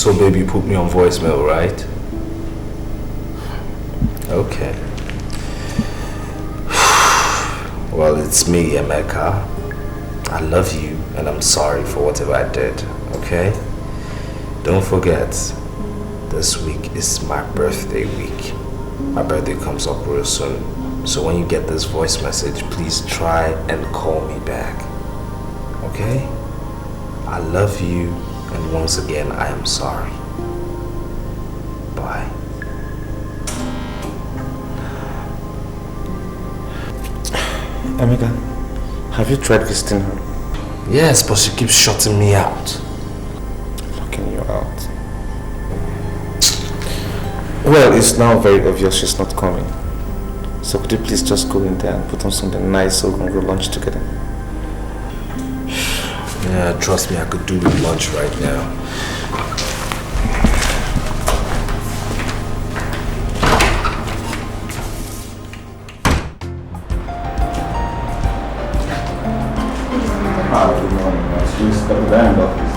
So baby, put me on voicemail, right? Okay. Well, it's me, Emeka. I love you and I'm sorry for whatever I did, okay? Don't forget, this week is my birthday week. My birthday comes up real soon. So when you get this voice message, please try and call me back. Okay? I love you, and once again, I am sorry. Bye. Emeka, have you tried visiting her? Yes, but she keeps shutting me out. Locking you out. Well, it's now very obvious she's not coming. So could you please just go in there and put on something nice so we can go lunch together? Yeah, trust me, I could do with lunch right now. Good morning. Please step down the office.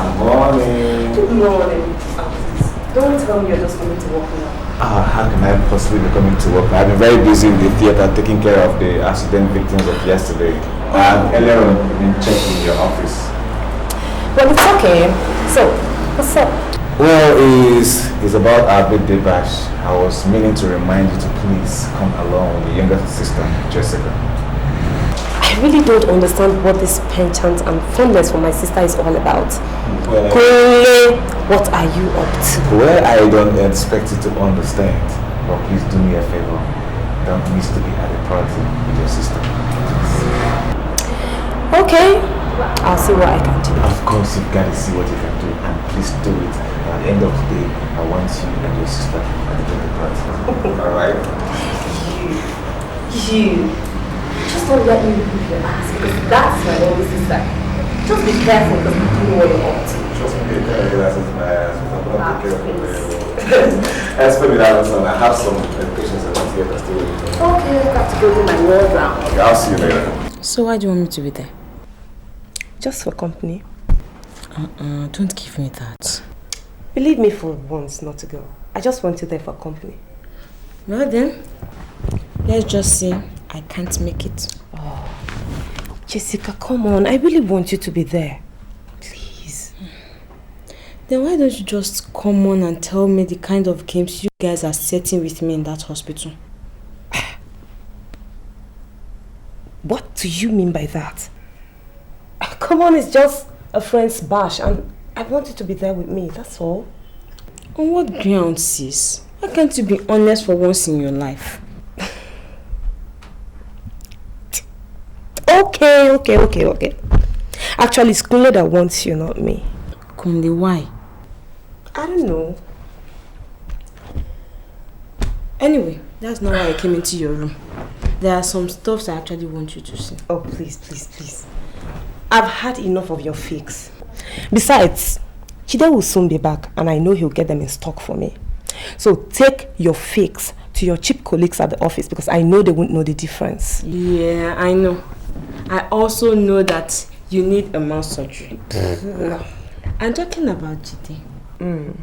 Good morning. Good morning. Don't tell me you're just coming to work now. How can I possibly be coming to work? I've been very busy in the theater taking care of the accident victims of yesterday. And earlier on, I've been checking your office. Well, it's okay. So, what's up? Well, it's about our birthday bash. I was meaning to remind you to please come along with your younger sister, Jessica. I really don't understand what this penchant and fondness for my sister is all about. Well, Kule, what are you up to? well, I don't expect you to understand, but please do me a favor. Don't miss to be at the party with your sister. Okay, I'll see what I can do. Of course, you've got to see what you can do, and please do it. At the end of the day, I want you and your sister at the birthday party. Alright? You. Just don't let me move your ass because that's my only sister. Just be careful because you don't know what you're up to. Trust me, that's my ass. I'm not taking care of it. As for me, I have some patients that I'm here to stay with. Okay, I got to go do my wall round. Okay, I'll see you later. So why do you want me to be there? Just for company. Don't give me that. Believe me for once not to go. I just want you there for company. Well then, let's just say I can't make it. Oh, Jessica, come on. I really want you to be there. Please. Then why don't you just come on and tell me the kind of games you guys are setting with me in that hospital? What do you mean by that? Come on, it's just a friend's bash and I want you to be there with me, that's all. On what ground, sis? Why can't you be honest for once in your life? Okay. Actually, it's Kunle that wants you, not me. Kunle, why? I don't know. Anyway, that's not why I came into your room. There are some stuff I actually want you to see. Oh, please. I've had enough of your fakes. Besides, Chide will soon be back and I know he'll get them in stock for me. So take your fakes to your cheap colleagues at the office because I know they won't know the difference. Yeah, I know. I also know that you need a mouth surgery. I'm talking about Chide. Do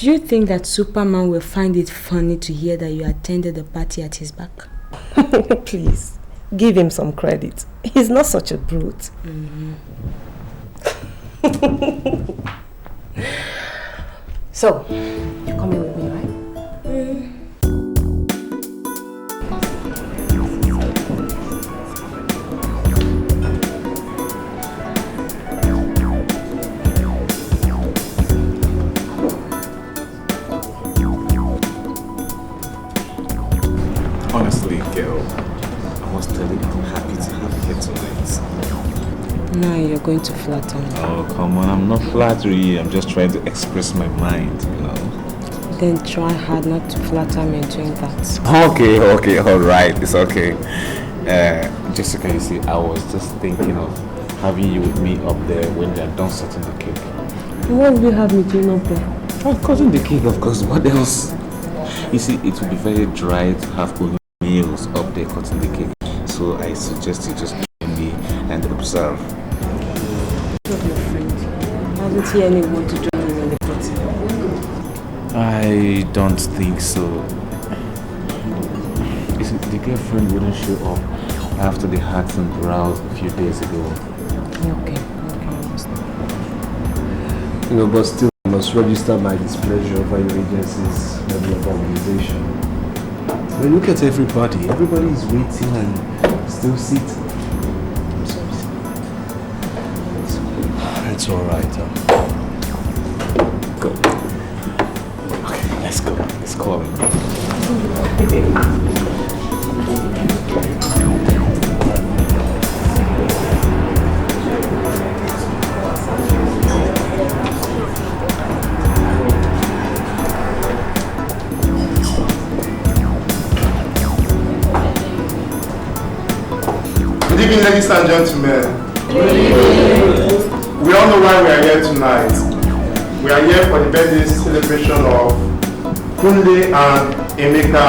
you think that Superman will find it funny to hear that you attended the party at his back? Please, give him some credit. He's not such a brute. So, you're coming with me, right? Honestly, girl, I must tell you, I'm happy to have you here tonight. Now you're going to flatter me. Oh, come on, I'm not flattering. I'm just trying to express my mind, you know. Then try hard not to flatter me doing that. Okay, alright, it's okay. Jessica, you see, I was just thinking of having you with me up there when they're done setting the cake. What will you have me doing up there? Oh, cutting the cake, of course. What else? You see, it will be very dry to have only meals up there cutting the cake. So I suggest you just join me and observe. Not your friend. Hasn't he anyone to join him in the party? I don't think so. The girlfriend wouldn't show up after the hats and brows a few days ago. Okay, I understand. But still, I must register my displeasure over your agency's level of organization. Look at everybody. Everybody is waiting and still sitting. I'm sorry. It's all right. Go. Okay, let's go. Let's call him. Good evening, ladies and gentlemen. We all know why we are here tonight. We are here for the birthday celebration of Kunle and Emeka,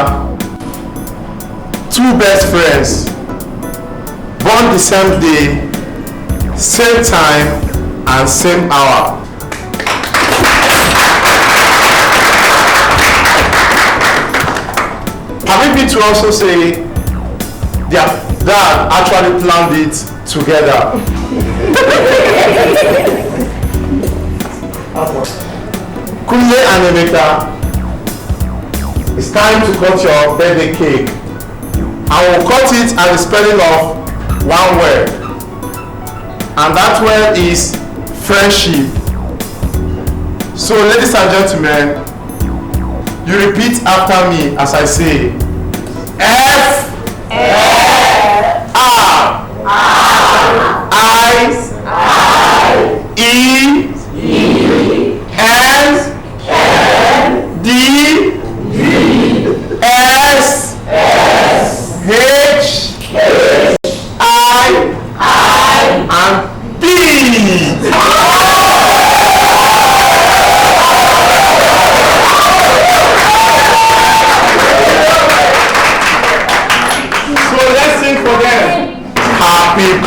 two best friends, born the same day, same time, and same hour. Permit me to also say their dad actually planned it together. Kunle and Emeka, it's time to cut your birthday cake. I will cut it at the spelling of one word, and that word is friendship. So, ladies and gentlemen, you repeat after me as I say F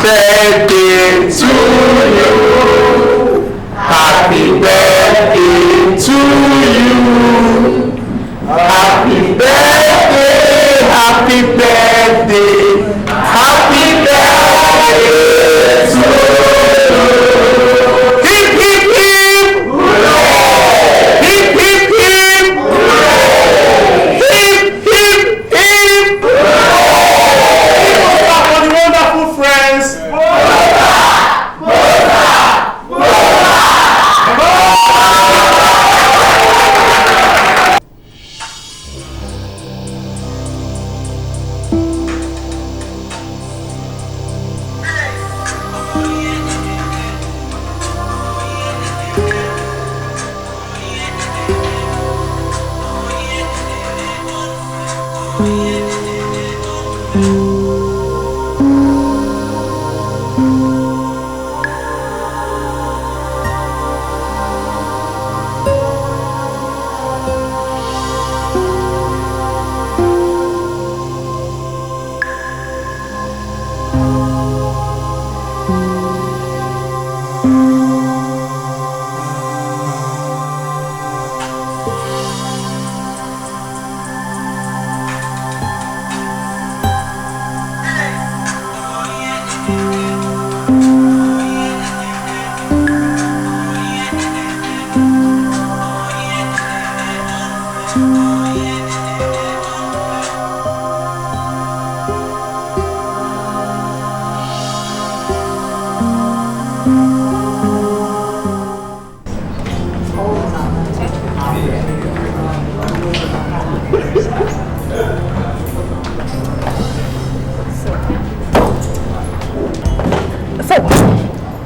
birthday to you. Happy birthday to you. Happy birthday, happy birthday, happy birthday to you. Hip hip hip, hooray! Hip hip hip, hooray! Hip hip hip, hooray! For the wonderful friends.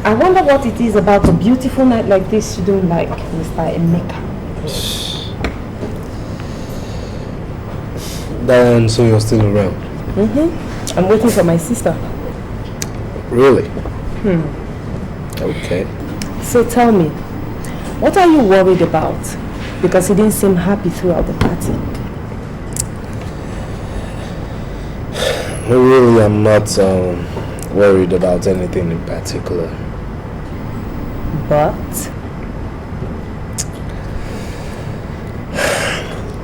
I wonder what it is about a beautiful night like this you don't like, Mr. Emeka. Then, so you're still around? Mm-hmm. I'm waiting for my sister. Really? Okay. So tell me, what are you worried about? Because he didn't seem happy throughout the party. Really, I'm not worried about anything in particular. But?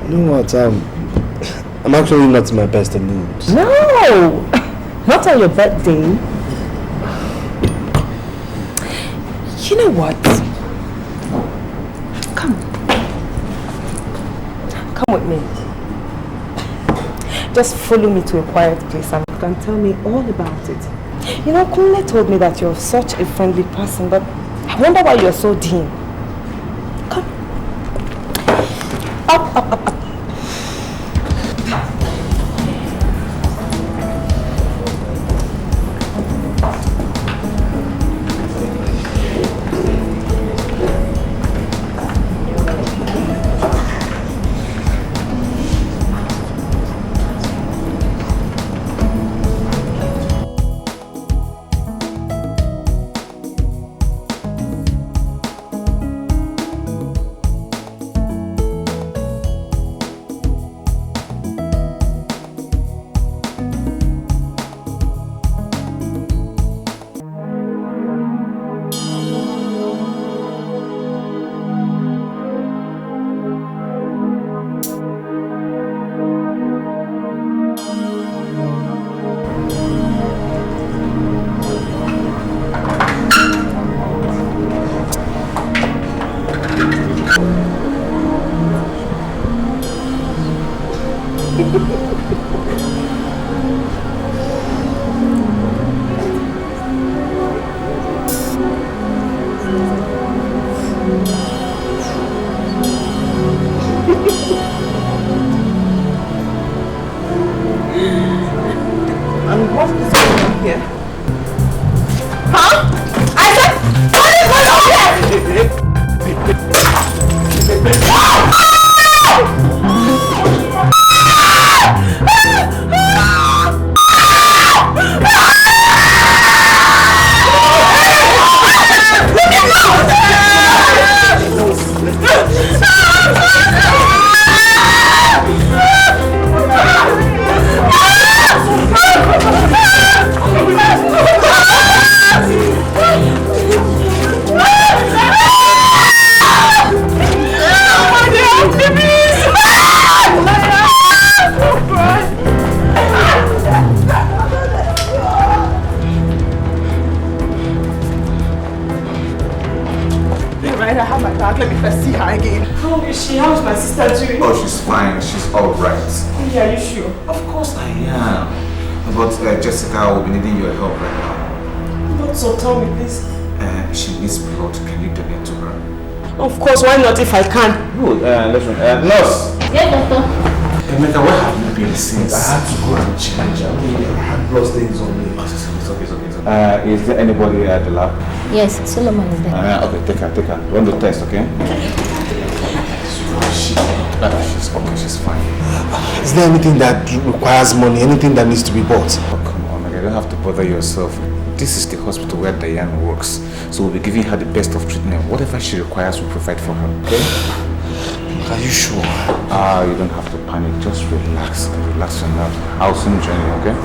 You know what? I'm actually not in my best of moods. No! Not on your birthday. You know what? Come with me. Just follow me to a quiet place and you can tell me all about it. You know, Kunle told me that you're such a friendly person, but I wonder why you're so dim. Come. Up. Why not if I can? Good. Listen, nurse. Yes, doctor. Emeka, where have you been since? I had to go and change. I had blood stains on me. It's okay. Is there anybody at the lab? Yes, Solomon is there. Okay, take her. Run the test, okay? She's fine. Is there anything that requires money? Anything that needs to be bought? Oh, come on, you don't have to bother yourself. This is the hospital where Diane works, so we'll be giving her the best of treatment. Whatever she requires, we'll provide for her, okay? Are you sure? You don't have to panic. Just relax. Relax your nerves. I'll soon join you, okay?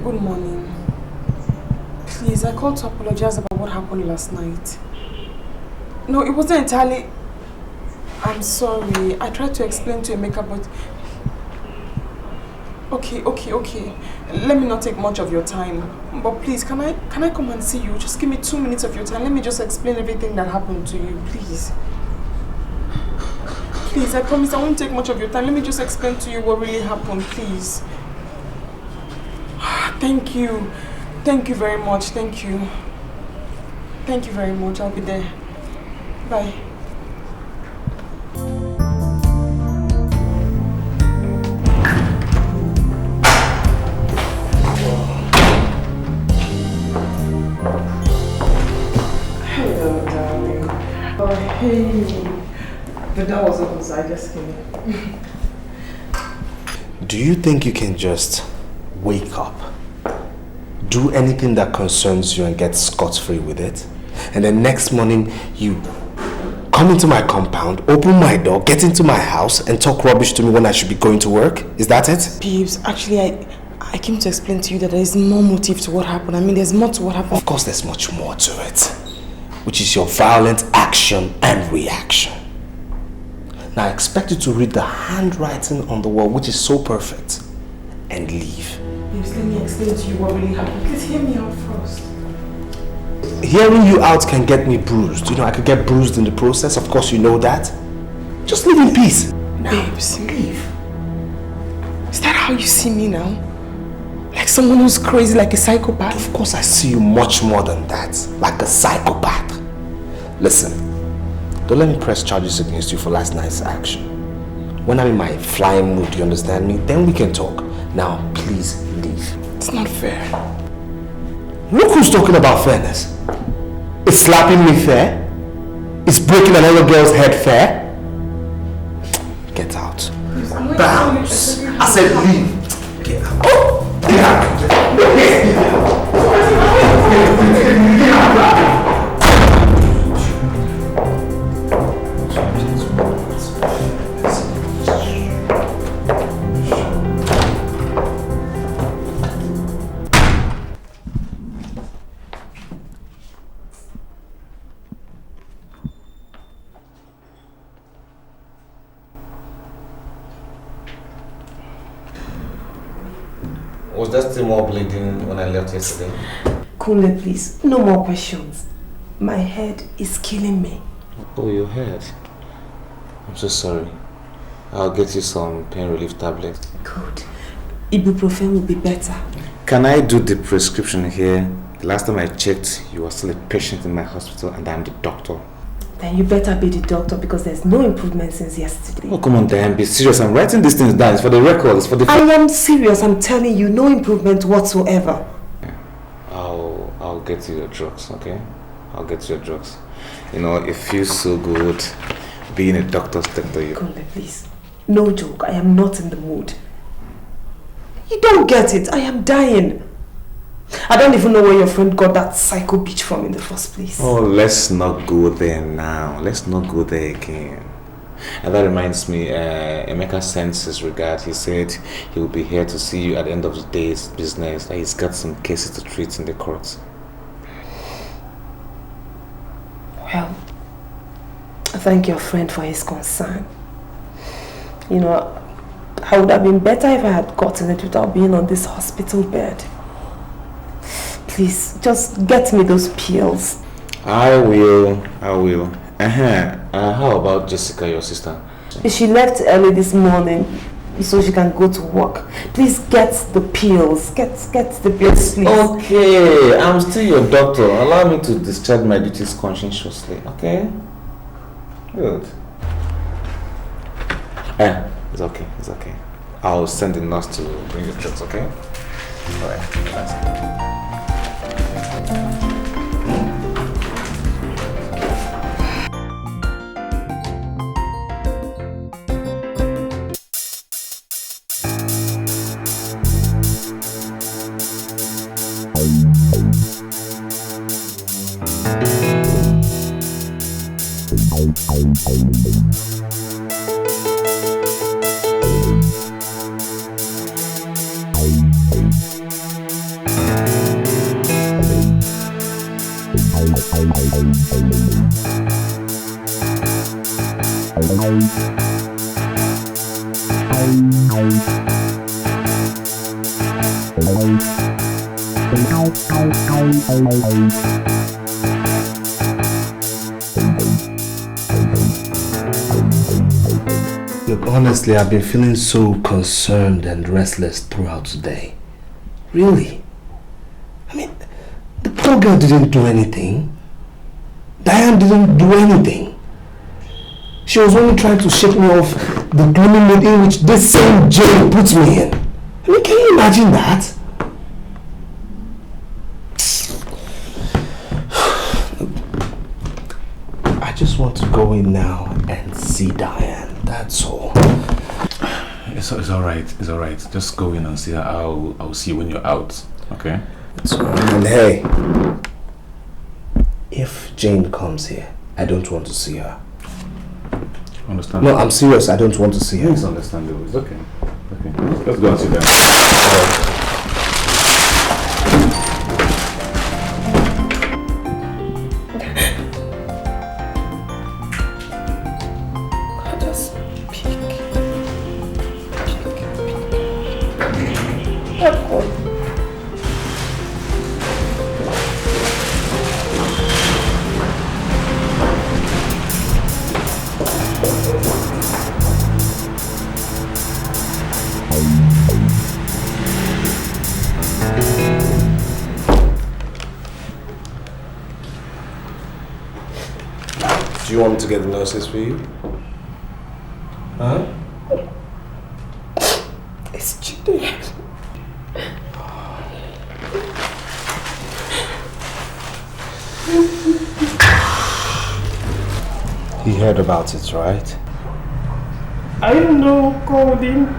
Good morning. Please, I called to apologize about what happened last night. No, it wasn't entirely... I'm sorry. I tried to explain to Emeka, but... Okay. Let me not take much of your time. But please, can I come and see you? Just give me 2 minutes of your time. Let me just explain everything that happened to you, please. Please, I promise I won't take much of your time. Let me just explain to you what really happened, please. Thank you. Thank you very much. Thank you. Thank you very much. I'll be there. Bye. Hello, darling. Oh, hey. The door was open, so I just came in. Do you think you can just wake up, do anything that concerns you and get scot-free with it, and then next morning you come into my compound, open my door, get into my house and talk rubbish to me when I should be going to work? Is that it? Babes, actually I came to explain to you that there is more motive to what happened. I mean, there's more to what happened. Of course there's much more to it, which is your violent action and reaction. Now I expect you to read the handwriting on the wall, which is so perfect, and leave. Babes, let me explain to you what really happened. Please hear me out first. Hearing you out can get me bruised. You know, I could get bruised in the process. Of course, you know that. Just leave in peace. Babes, leave. Is that how you see me now? Like someone who's crazy, like a psychopath? Of course, I see you much more than that. Like a psychopath. Listen, don't let me press charges against you for last night's action. When I'm in my flying mood, you understand me? Then we can talk. Now, please leave. It's not fair. Look who's talking about fairness. Is slapping me fair? Is breaking another girl's head fair? Get out. Bounce. I said leave. Get out. Oh! Get out. Was there still more bleeding when I left yesterday? Kunle, please. No more questions. My head is killing me. Oh, your head? I'm so sorry. I'll get you some pain relief tablets. Good. Ibuprofen will be better. Can I do the prescription here? The last time I checked, you were still a patient in my hospital and I'm the doctor. Then you better be the doctor because there's no improvement since yesterday. Oh, come on, Diane, be serious. I'm writing these things down. It's for the record. It's for the... I am serious. I'm telling you, no improvement whatsoever. I'll get you your drugs, okay? I'll get you your drugs. You know, it feels so good being a doctor's doctor. Kunle, please. No joke. I am not in the mood. You don't get it. I am dying. I don't even know where your friend got that psycho bitch from in the first place. Oh, let's not go there now. Let's not go there again. And that reminds me, Emeka sends his regard. He said he will be here to see you at the end of the day's business. He's got some cases to treat in the courts. Well, I thank your friend for his concern. You know, I would have been better if I had gotten it without being on this hospital bed. Please, just get me those pills. I will. How about Jessica, your sister? She left early this morning so she can go to work. Please get the pills. Get the pills, please. Okay, I'm still your doctor. Allow me to discharge my duties conscientiously, okay? Good. It's okay. I'll send the nurse to bring your drugs, okay? Alright, thanks. Look, honestly, I've been feeling so concerned and restless throughout today. Really? I mean, the poor girl didn't do anything. Diane didn't do anything. She was only trying to shake me off the gloomy mood in which this same Jane puts me in. I mean, can you imagine that? I just want to go in now and see Diane. That's all. It's alright. It's alright. Just go in and see her. I'll see you when you're out. Okay? It's alright. And hey, if Jane comes here, I don't want to see her. Understand? No, I'm serious. I don't want to see her. It's understandable. It's okay. Okay. Let's go and sit down. Do you want me to get the nurses for you? Huh? It's cheating. He heard about it, right? I don't know, called him.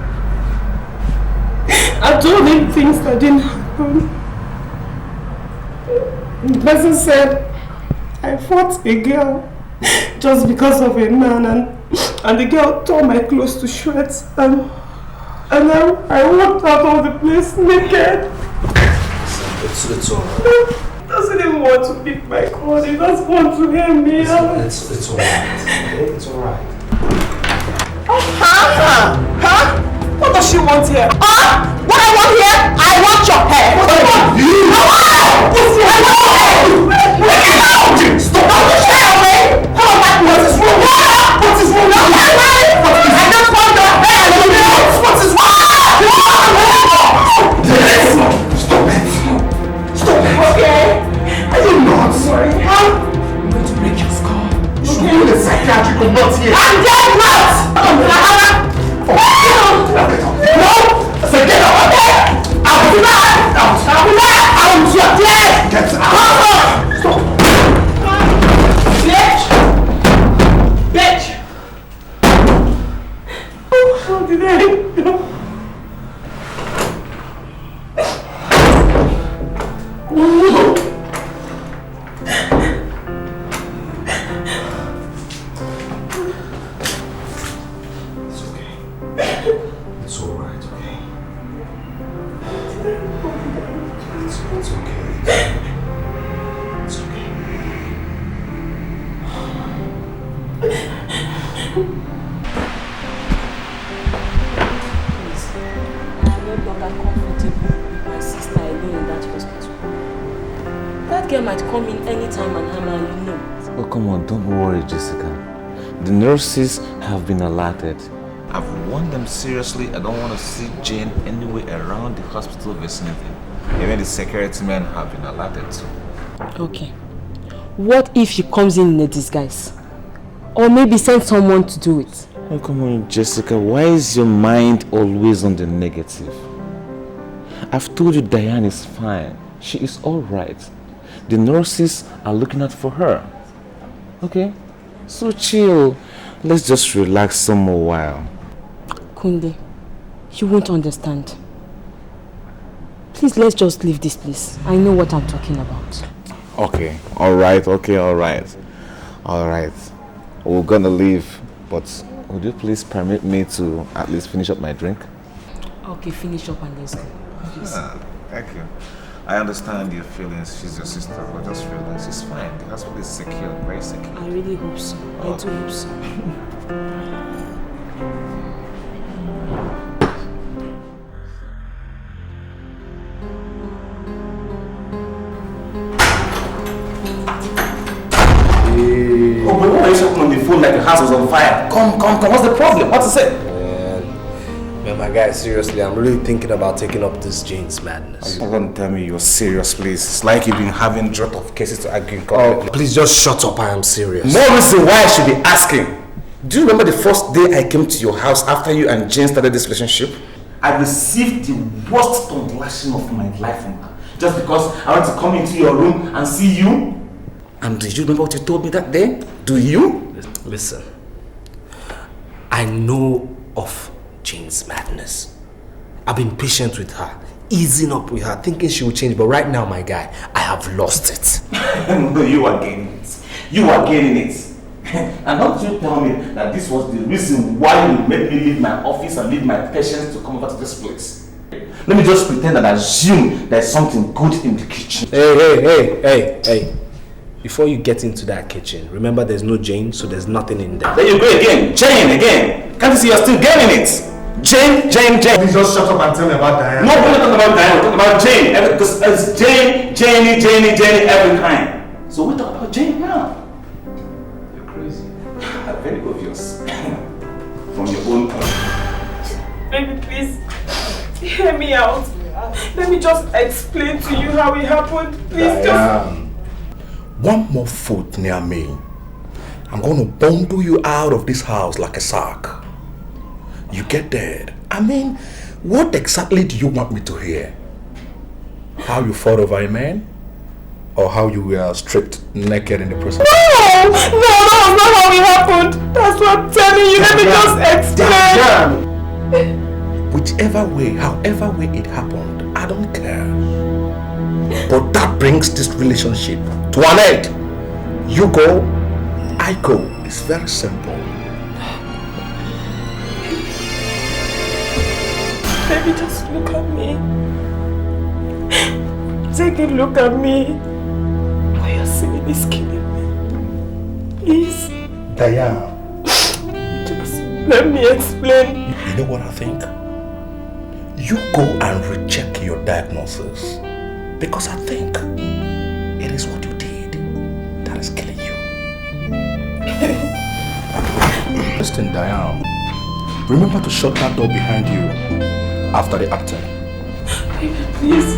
I told him things that didn't happen. The person said I fought a girl just because of a man, and the girl tore my clothes to shreds, and I walked out of the place naked. It's alright. He doesn't even want to pick my call. He doesn't want to hear me. It's alright. Okay? It's alright. Huh? What does she want here? What I want here? I want your hair. What do you want? Stop! Don't push her away! What is wrong? What is wrong? I just want your hair. What is wrong? Stop it! Stop it! Okay. Are you not? Sorry. I'm going to break your skull. You should go to the psychiatric or not here. I'm dead not! No! I said get out! Okay! I'll be back! I'll be back! I'm your dead! Get out! Stop! Bitch! Bitch! How did I know? It's okay. It's alright, okay? It's okay. It's okay. I'm no longer comfortable with my sister alone in that hospital. That girl might come in anytime and hammer, you know. Oh, come on, don't worry, Jessica. The nurses have been alerted. I've warned them seriously. I don't want to see Jane anywhere around the hospital vicinity. Even the security men have been alerted too. Okay. What if she comes in a disguise? Or maybe send someone to do it? Oh, come on, Jessica. Why is your mind always on the negative? I've told you Diane is fine. She is alright. The nurses are looking out for her. Okay? So chill. Let's just relax some more while. Kunde, you won't understand. Please, let's just leave this place. I know what I'm talking about. Okay, alright, alright. We're gonna leave, but would you please permit me to at least finish up my drink? Okay, finish up and let's go. Please. Thank you. I understand your feelings. She's your sister, but just relax. She's fine. The hospital is secure, very secure. I really hope so. I do hope so. house was on fire. Come. What's the problem? What is it? Man, my guy, seriously, I'm really thinking about taking up this Jane's madness. Don't tell me you're serious, please. It's like you've been having a lot of cases to argue in court. Oh, please just shut up. I am serious. No reason why I should be asking. Do you remember the first day I came to your house after you and Jane started this relationship? I received the worst tongue lashing of my life from her. Just because I want to come into your room and see you. And do you remember what you told me that day? Do you? Listen, I know of Jane's madness. I've been patient with her, easing up with her, thinking she will change. But right now, my guy, I have lost it. No, you are gaining it. You are gaining it. And don't you tell me that this was the reason why you made me leave my office and leave my patients to come over to this place. Let me just pretend and assume there's something good in the kitchen. Hey. Before you get into that kitchen, remember there's no Jane, so there's nothing in there. There you go again. Jane again. Can't you see you're still gaining it? Jane. Please just shut up and tell me about Diane. No, we're not talking about Diane. We're talking about Jane. Because it's Janie, every time. So we talk about Jane now. You're crazy. Very obvious. From your own point. Baby, please, hear me out. Let me just explain to you how it happened. Please, just... One more foot near me, I'm going to bundle you out of this house like a sack. You get dead. I mean, what exactly do you want me to hear? How you fought over a man? Or how you were stripped naked in the prison? No, that was not how it happened. That's what I'm telling you. Let me just explain. Whichever way, however way it happened, I don't care. But that brings this relationship to an end. You go, I go. It's very simple. Baby, just look at me. Take a look at me. What you're saying is killing me. Please. Diane. Just let me explain. You know what I think? You go and recheck your diagnosis. Because I think it is what you did that is killing you. Listen, Diane. Remember to shut that door behind you after the acting. Please.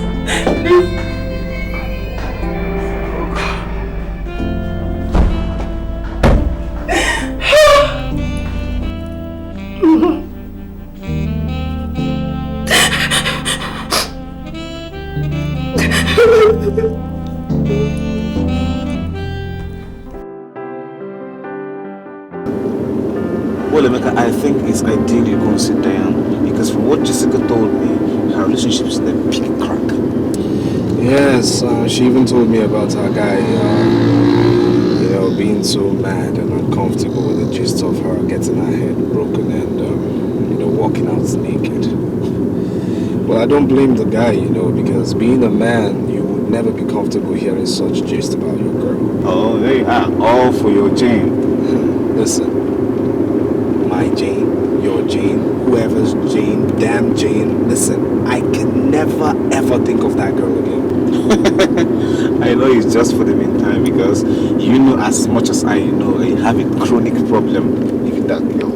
Well, Emeka, I think it's ideal you go and sit down because from what Jessica told me, her relationship is in a big crack. Yes, she even told me about her guy, being so mad and uncomfortable with the gist of her getting her head broken and, walking out naked. Well, I don't blame the guy, because being a man, you would never be comfortable hearing such gist about your girl. Oh, there you are, all for your Jane. Listen, my Jane, your Jane, whoever's Jane, damn Jane, listen, I can never ever think of that girl again. I know it's just for the meantime because you know as much as I know you have a chronic problem with that girl.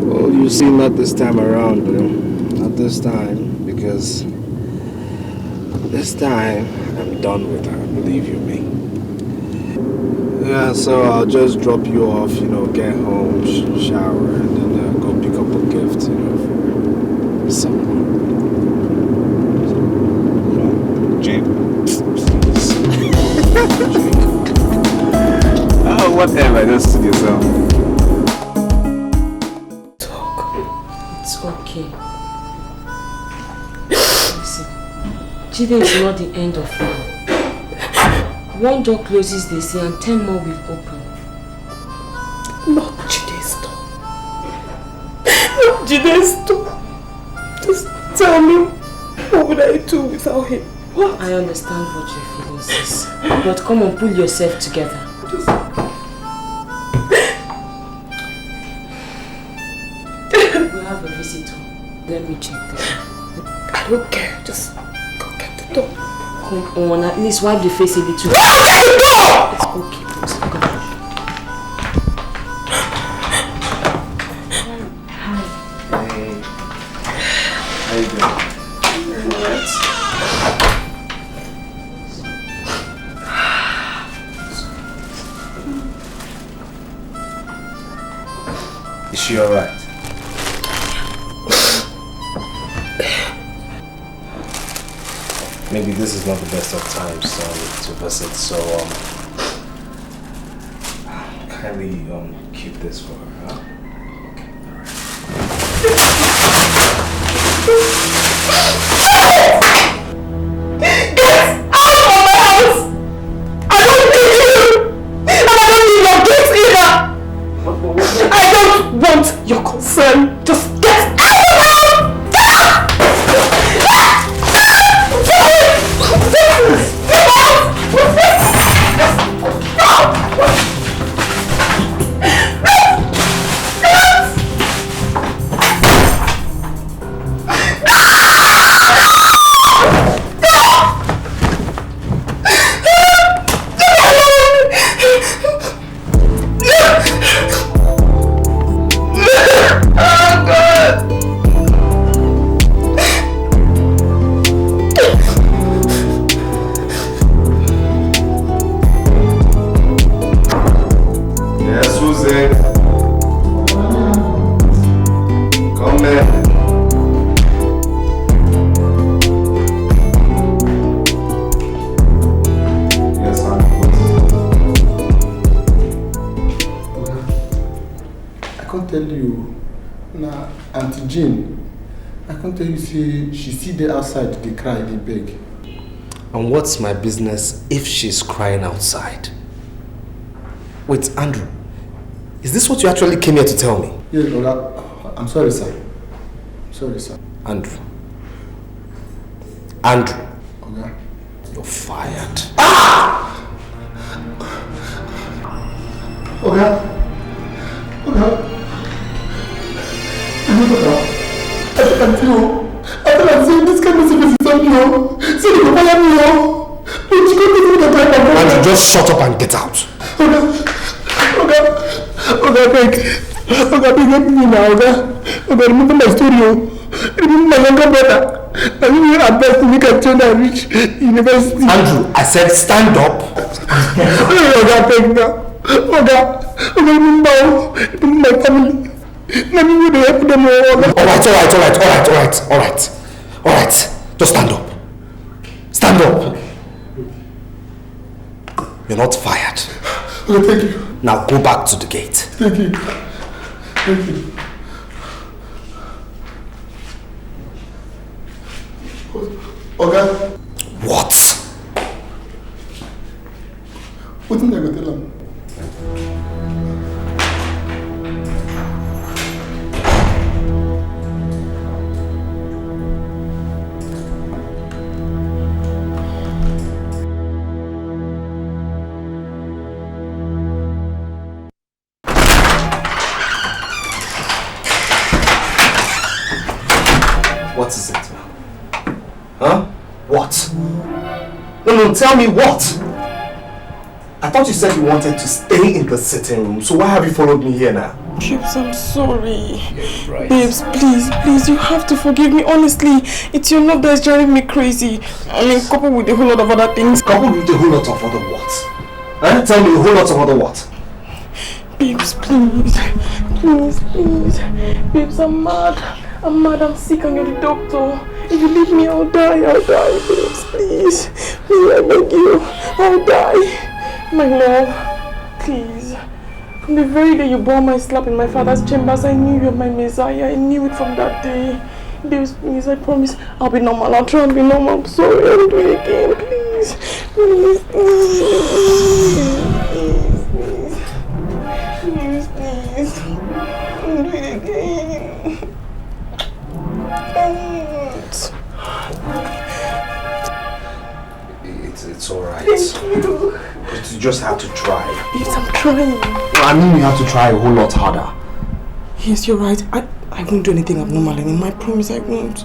Well, you see, not this time around, bro. Not this time, because this time I'm done with her, believe you me. Yeah, so I'll just drop you off, get home, shower, and then go pick up a gift, for someone. Jane. Oh, whatever, just suit yourself. It's okay. Listen, Jide is not the end of now. One door closes, they say, and 10 more will open. Not Jide's door. Not Jide's door. Just tell me, what would I do without him? What? I understand what your feelings is. But come on, pull yourself together. We have a visitor. Let me check this. I don't care. Just go get the door. Come on, at least wipe the face a little. Go get the door! It's okay, please. Come on. How you doing? Alright. Is she alright? Maybe this is not the best of times to visit, so kindly keep this for her, huh? Okay, Get out of my house! I don't need you! And I don't need your gifts either! I don't want your concern. Just get out of my house! She see there outside, they cry, they beg. And what's my business if she's crying outside? Wait, Andrew, is this what you actually came here to tell me? Yeah, Oga, I'm sorry, sir. Sorry, sir. Andrew, Oga, you're fired. Ah! Oga, I can feel. After I'm saying this kind of service is on you, so you can fire me. But you can't do the type of work. Andrew, just shut up and get out. Oga, beg. Oga, beg, help me now, Oga. Oga, remember my story. Remember my younger brother. I really advised to make a child and reach university. Andrew, I said stand up. Oga, beg now. Oga, remember my family. Let me help them. All right. Just stand up. Stand up. You're not fired. Oh, thank you. Now go back to the gate. Thank you. Oga. What? What did I go tell him? What is it? Huh? What? No, tell me what? I thought you said you wanted to stay in the sitting room, so why have you followed me here now? Babes, I'm sorry. Yeah, right. Babes, please, you have to forgive me. Honestly, it's your love that's driving me crazy. I mean, coupled with a whole lot of other things. Coupled with a whole lot of other what? Huh? Tell me a whole lot of other what? Babes, please. Babes, I'm mad, I'm sick, and you're the doctor. If you leave me, I'll die, babes, please. Please, I beg you, I'll die. My love, please. From the very day you bore my slap in my father's chambers, I knew you were my Messiah. I knew it from that day. Babes, please, I promise I'll be normal. I'll try and be normal. I'm sorry, I'll do it again, please. Please. I'll do it again. It's alright. Thank you. But you just have to try. Yes, I'm trying. I mean, you have to try a whole lot harder. Yes, you're right. I won't do anything abnormal anymore. I promise I won't.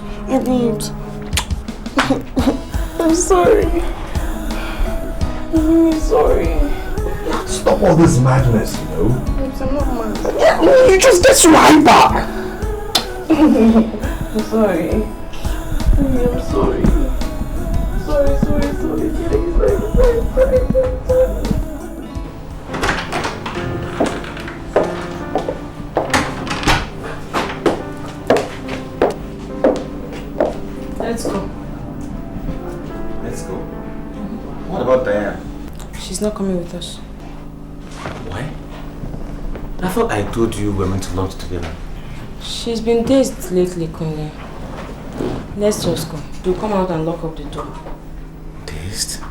I'm sorry. I'm really sorry. Stop all this madness, you know. Oops, I'm not mad. Yeah, you just get so hyper. I'm sorry. I'm sorry. Sorry. Let's go. Let's go. What about Diane? She's not coming with us. Why? I thought I told you we were meant to lunch together. She's been dazed lately, Kunle. Let's just go. You'll come out and lock up the door. Dazed?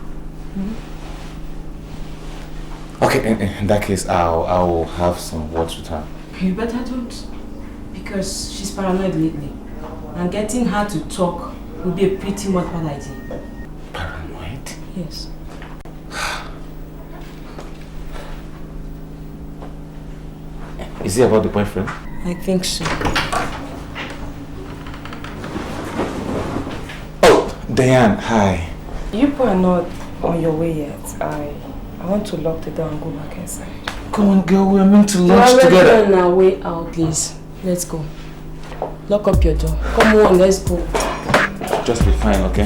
Okay, in that case, I'll have some words with her. You better don't. Because she's paranoid lately. And getting her to talk would be a pretty much bad idea. Paranoid? Yes. Is it about the boyfriend? I think so. Oh, Diane, hi. You people are not on your way yet. I want to lock the door and go back inside. Come on, girl, we're meant to lunch together. We're on our way out, please. Let's go. Lock up your door. Come on, let's go. Just be fine, okay?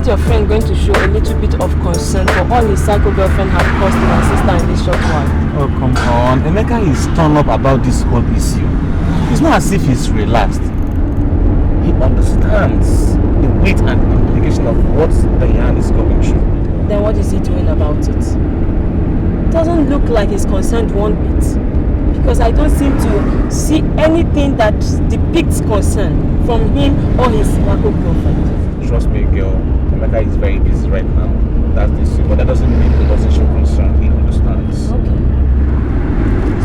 Your friend going to show a little bit of concern for all his psycho girlfriend has caused to my sister in this short while. Oh, come on. Emeka is torn up about this whole issue. It's not as if he's relaxed. He understands the weight and implication of what Diane is going through. Then what is he doing about it? Doesn't look like he's concerned one bit. Because I don't seem to see anything that depicts concern from him or his psycho girlfriend. Trust me, girl. Emeka is very busy right now. That's the issue, but that doesn't mean he doesn't show concern. He understands. Okay.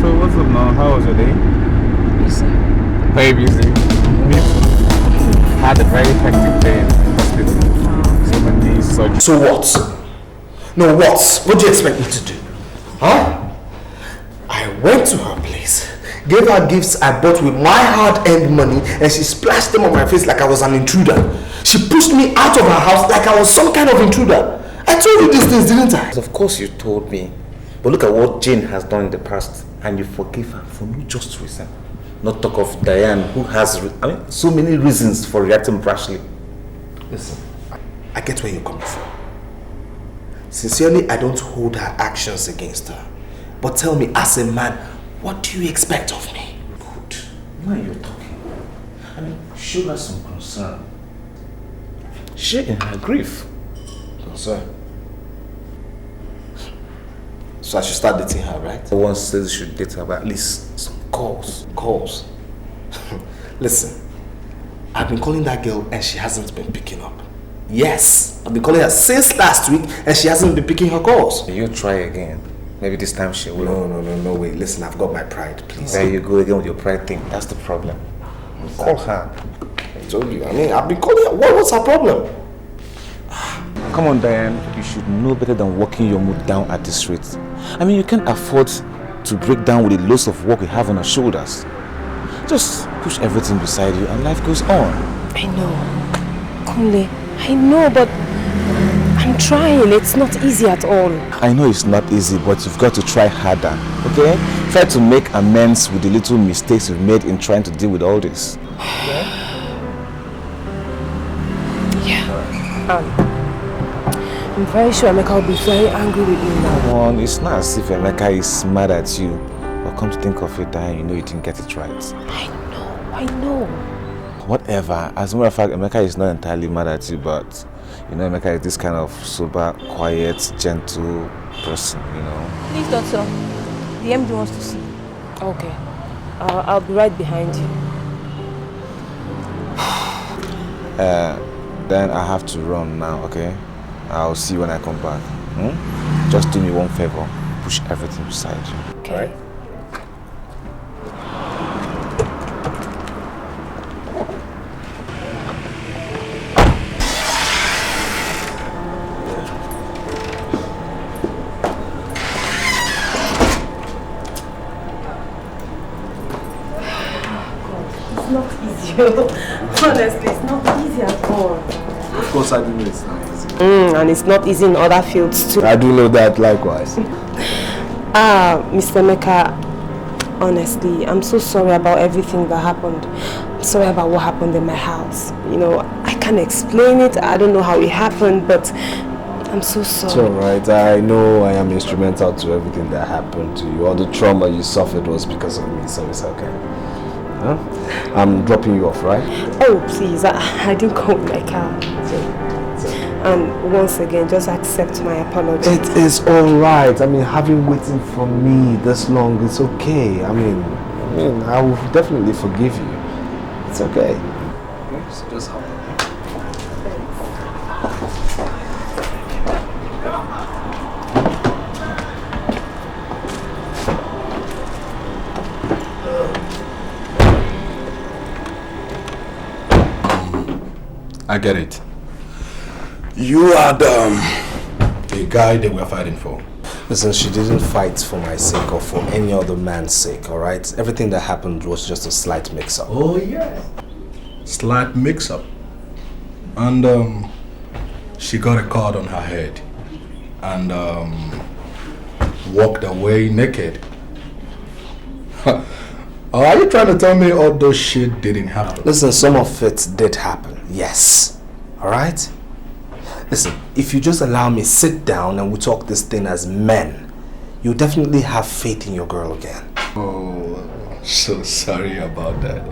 So what's up now? How was your day? Busy. Very busy. Me too. Had a very hectic day in the hospital. So many surgeries. So what? No, what? What do you expect me to do? Huh? I went to her place, gave her gifts I bought with my hard-earned money, and she splashed them on my face like I was an intruder. She pushed me out of her house like I was some kind of intruder. I told you these things, didn't I? Of course you told me. But look at what Jane has done in the past, and you forgive her for no just reason. Not talk of Diane, who has so many reasons for reacting brashly. Listen, I get where you're coming from. Sincerely, I don't hold her actions against her. But tell me, as a man, what do you expect of me? Good. Now you're talking. Show her some concern. Share in her grief. Concern? So I should start dating her, right? No one says you should date her, but at least some calls. Calls? Listen, I've been calling that girl and she hasn't been picking up. Yes, I've been calling her since last week and she hasn't been picking her calls. You try again. Maybe this time she will. No way. Listen, I've got my pride, please. There you go again with your pride thing. That's the problem. Call her. I told you. I've been calling her. What's her problem? Come on, Diane. You should know better than walking your mood down at this rate. You can't afford to break down with the loads of work we have on our shoulders. Just push everything beside you and life goes on. I know. Kunle, I know, but I'm trying. It's not easy at all. I know it's not easy, but you've got to try harder, okay? Try to make amends with the little mistakes you've made in trying to deal with all this. I'm very sure Emeka will be very angry with me now. Come on, it's not as if Emeka is mad at you. But come to think of it, Diane, you know you didn't get it right. I know. Whatever. As a matter of fact, Emeka is not entirely mad at you, but Emeka is this kind of sober, quiet, gentle person, Please, doctor. The MD wants to see you. Okay. I'll be right behind you. Then I have to run now, okay? I'll see you when I come back. Just do me one favor. Push everything beside you. Okay. Alright? easy. Honestly, it's not easy at all. Of course I do know it's not easy. And it's not easy in other fields too. I do know that likewise. Mr. Meka, honestly, I'm so sorry about everything that happened. I'm sorry about what happened in my house. You know, I can't explain it. I don't know how it happened, but I'm so sorry. It's alright. I know I am instrumental to everything that happened to you. All the trauma you suffered was because of me, so it's okay. Huh? I'm dropping you off, right? Oh, please. I didn't come with my car. And once again, just accept my apology. It is alright. I mean, having waiting for me this long, it's okay. I mean, I will definitely forgive you. It's okay. So just hop on. I get it. You are the guy they were fighting for. Listen, she didn't fight for my sake or for any other man's sake, alright? Everything that happened was just a slight mix-up. Oh, yeah. Slight mix-up. And she got a cord on her head and walked away naked. Are you trying to tell me all those shit didn't happen? Listen, some of it did happen, yes. Alright? Listen, if you just allow me sit down and we talk this thing as men, you'll definitely have faith in your girl again. Oh, so sorry about that.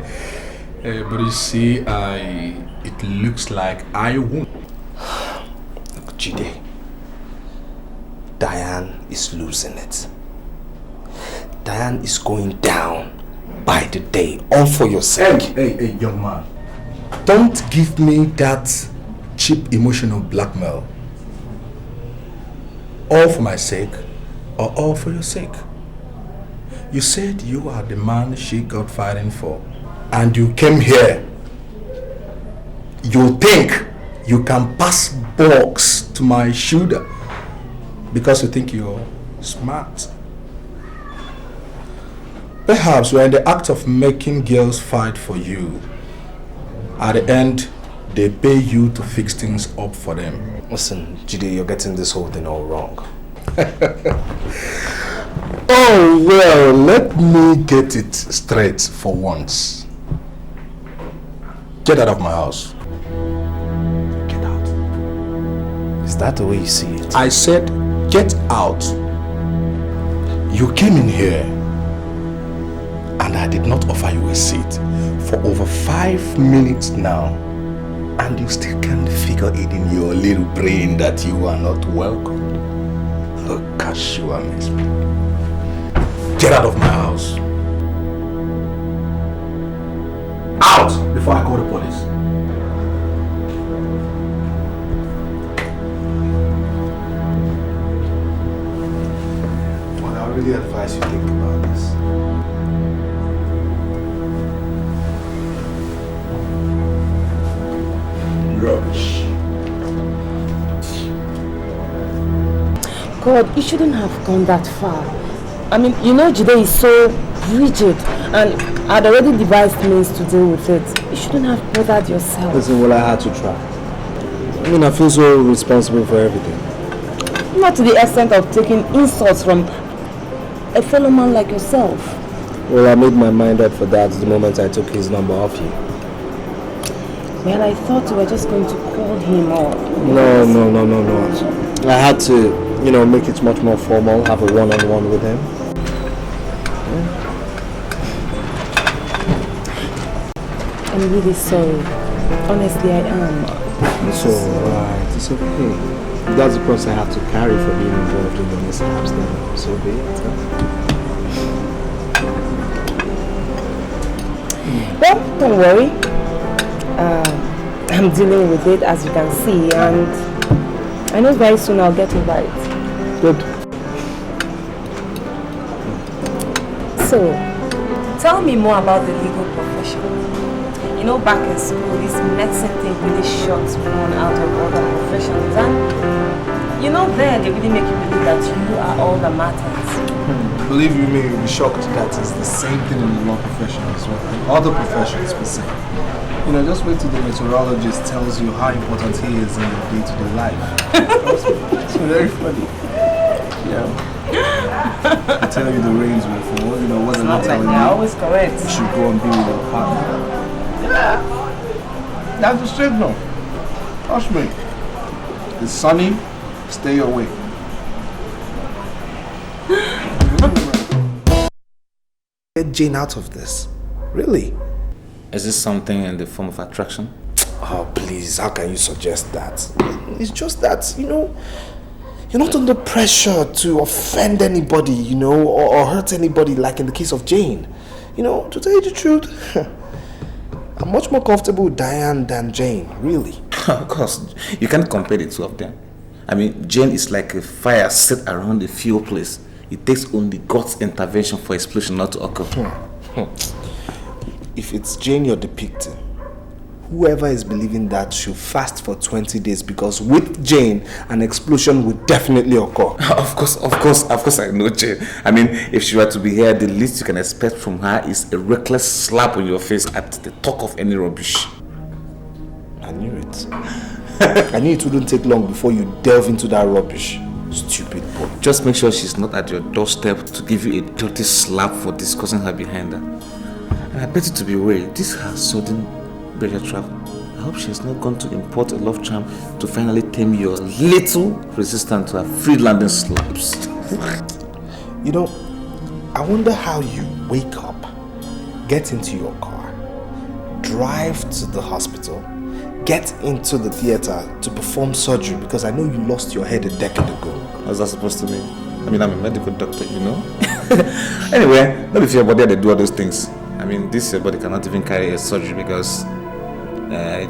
But you see, it looks like I won't. Look, Jide, Diane is losing it. Diane is going down by the day, all for your sake. Hey, young man. Don't give me that cheap emotional blackmail. All for my sake or all for your sake. You said you are the man she got fighting for and you came here. You think you can pass box to my shoulder because you think you're smart. Perhaps you're in the act of making girls fight for you. At the end, they pay you to fix things up for them. Listen, Jide, you're getting this whole thing all wrong. Oh, well, let me get it straight for once. Get out of my house. Get out. Is that the way you see it? I said, get out. You came in here and I did not offer you a seat for over 5 minutes now, and you still can't figure it in your little brain that you are not welcome. Oh gosh, you amaze me. Get out of my house. Out before I call the police. Well, I really advise you think about this. Rubbish. God, you shouldn't have gone that far. I mean, you know Jide is so rigid and I'd already devised means to deal with it. You shouldn't have bothered yourself. Listen, well, I had to try. I mean, I feel so responsible for everything. Not to the extent of taking insults from a fellow man like yourself. Well, I made my mind up for that the moment I took his number off you. Well, I thought you were just going to call him or... No. I had to, you know, make it much more formal, have a one-on-one with him. I'm really sorry. Honestly, I am. It's alright, it's okay. If that's the cross I have to carry for being involved in the mishaps, then so be it. Well, don't worry. I'm dealing with it, as you can see, and I know very soon I'll get over it. Good. So, tell me more about the legal profession. You know, back in school, this medicine thing really shocked one out of other professions, and you know, there they really make you believe that you are all that matters. Believe you me, you'll be shocked that it's the same thing in the law profession as well. And other professions per se. You know, just wait till the meteorologist tells you how important he is in your day-to-day life. It's very funny. Yeah. I tell you the rains will fall, you know, what they're not telling They're you. always correct. You should go and be with your partner. Yeah. That's the signal. Trust me. It's sunny, stay away. Get Jane out of this. Really? Is this something in the form of attraction? Oh, please, how can you suggest that? It's just that, you know, you're not under pressure to offend anybody, you know, or hurt anybody like in the case of Jane. You know, to tell you the truth, I'm much more comfortable with Diane than Jane, really. Of course, you can't compare the two of them. I mean, Jane is like a fire set around a fuel place. It takes only God's intervention for explosion not to occur. If it's Jane you're depicting, whoever is believing that should fast for 20 days because with Jane, an explosion would definitely occur. Of course, I know Jane. I mean, if she were to be here, the least you can expect from her is a reckless slap on your face at the talk of any rubbish. I knew it. I knew it wouldn't take long before you delve into that rubbish. Stupid boy. Just make sure she's not at your doorstep to give you a dirty slap for discussing her behind her. And I bet you to be wary. This is her sudden burial travel. I hope she has not gone to import a love charm to finally tame your little resistance to her free landing slaps. You know, I wonder how you wake up, get into your car, drive to the hospital, get into the theater to perform surgery because I know you lost your head a decade ago. What's that supposed to mean? I mean, I'm a medical doctor, you know? Anyway, not if your body they do all those things. I mean, this your body cannot even carry a surgery because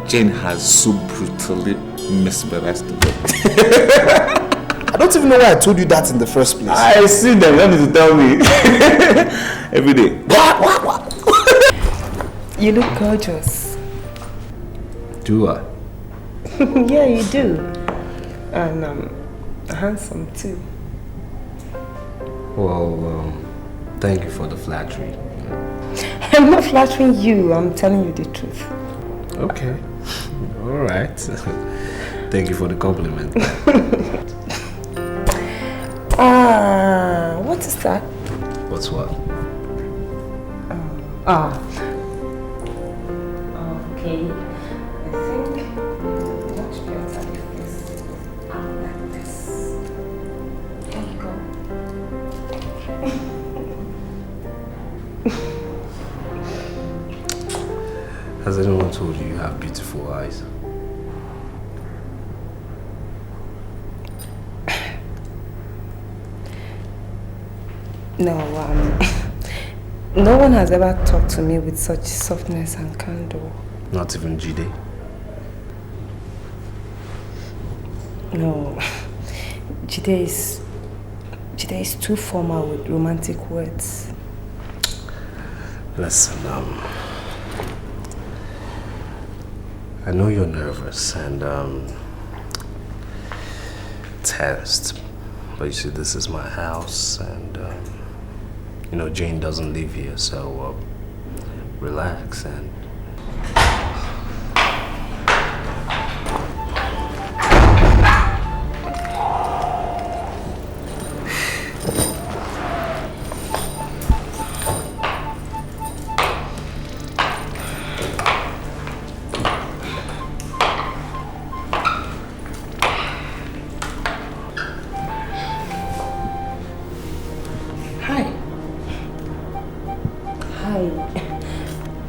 Jane has so brutally mesmerized the body. I don't even know why I told you that in the first place. I see them, you don't need to tell me. Every day. What? You look gorgeous. Do I? Yeah, you do. And handsome too. Well, thank you for the flattery. I'm not flattering you, I'm telling you the truth. Okay. Alright. Thank you for the compliment. What is that? What's what? Okay. I think much better if this like this. There you go. Has anyone told you you have beautiful eyes? No, no one has ever talked to me with such softness and candor. Not even Jide? No, Jide is too formal with romantic words. Listen, I know you're nervous and tensed, but you see, this is my house, and you know, Jane doesn't live here, so relax and.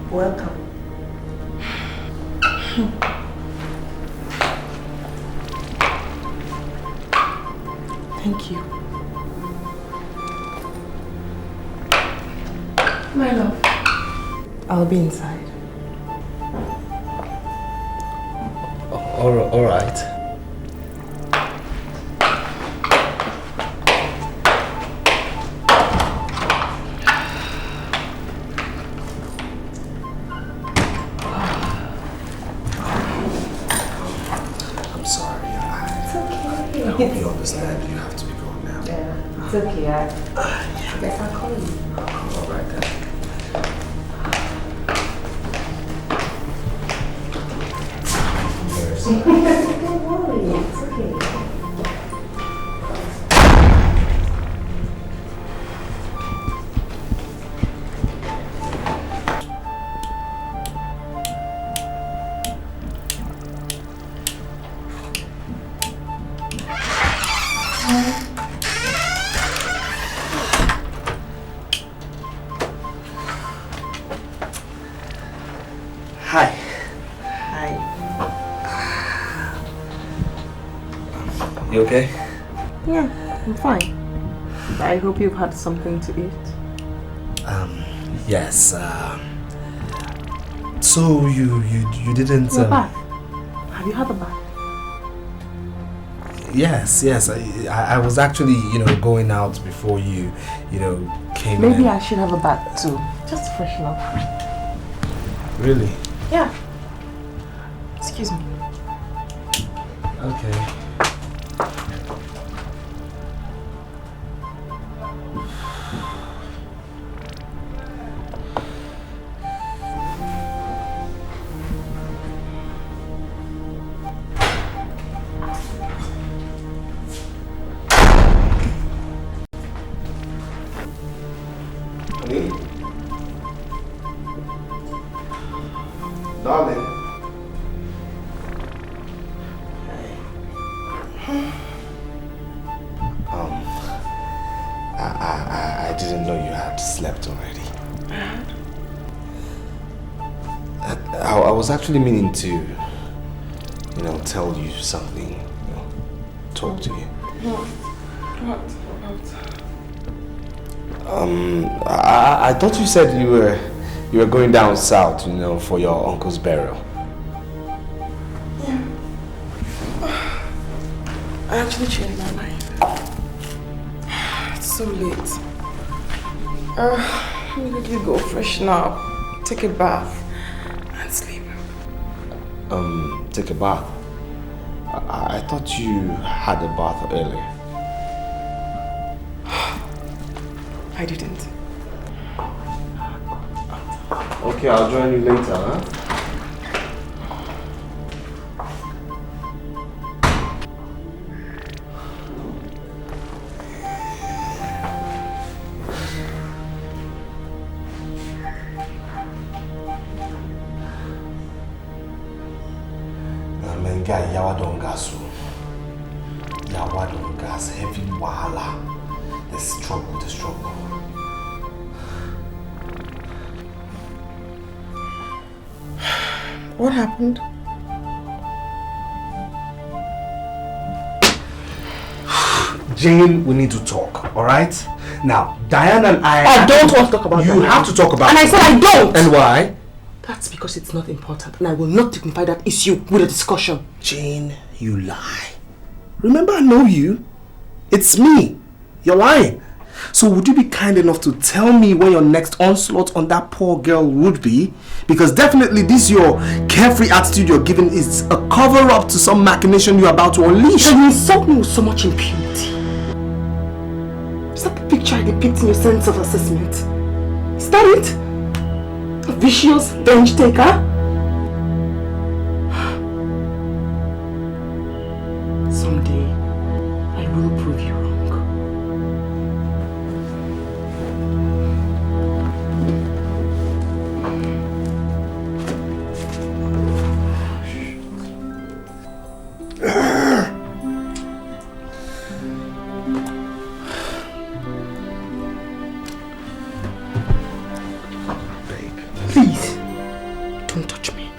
Welcome. Thank you. My love. I'll be inside. All right. I hope you understand you have to be going now. It's okay, I guess I'll call you. Alright then. Don't worry, it's okay. Hi. Hi. You okay? Yeah, I'm fine. I hope you've had something to eat. Yes. So you didn't. Your bath. Have you had a bath? Yes. I was actually, going out before you came in. Maybe I should have a bath too, just to freshen up. Really? Yeah. Excuse me. Okay. Honey? Darling? I didn't know you had slept already. I was actually meaning to, tell you something, talk to you. What? I thought you said you were going down south, for your uncle's burial. Yeah. I actually changed my mind. It's so late. I needed to go freshen up, take a bath, and sleep. Take a bath? I thought you had a bath earlier. I didn't. Okay, I'll join you later, huh? Guy, yawa don't gas. Yawa don't gas. Heavy wahala. There's trouble. What happened? Jane, we need to talk, alright? Now, Diane and I don't want to talk about that. You have to talk about it. And I said I don't! And why? That's because it's not important and I will not dignify that issue with a discussion. Jane, you lie. Remember, I know you. It's me. You're lying. So would you be kind enough to tell me when your next onslaught on that poor girl would be? Because definitely this your carefree attitude you're giving is a cover-up to some machination you're about to unleash. And you insult me with so much impunity. Is that the picture I depict in your sense of assessment? Is that it? A vicious bench taker? Someday, I will prove you wrong. Please, don't touch me.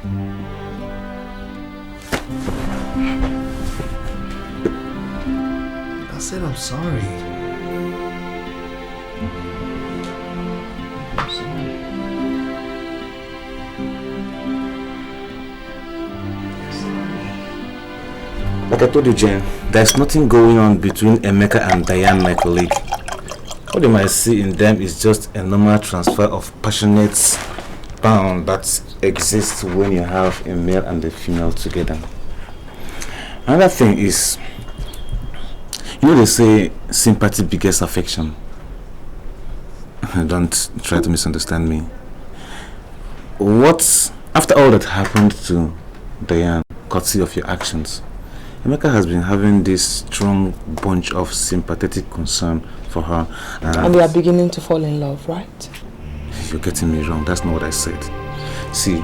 I said I'm sorry. I'm sorry. Like I told you, Jen, there's nothing going on between Emeka and Diane, my colleague. What you might see in them is just a normal transfer of passionate bond that exists when you have a male and a female together. Another thing is, You know they say sympathy begets affection. Don't try to misunderstand me. What, after all that happened to Diane, courtesy of your actions, Emeka has been having this strong bunch of sympathetic concern for her. And they are beginning to fall in love, right? You're getting me wrong. That's not what I said. See,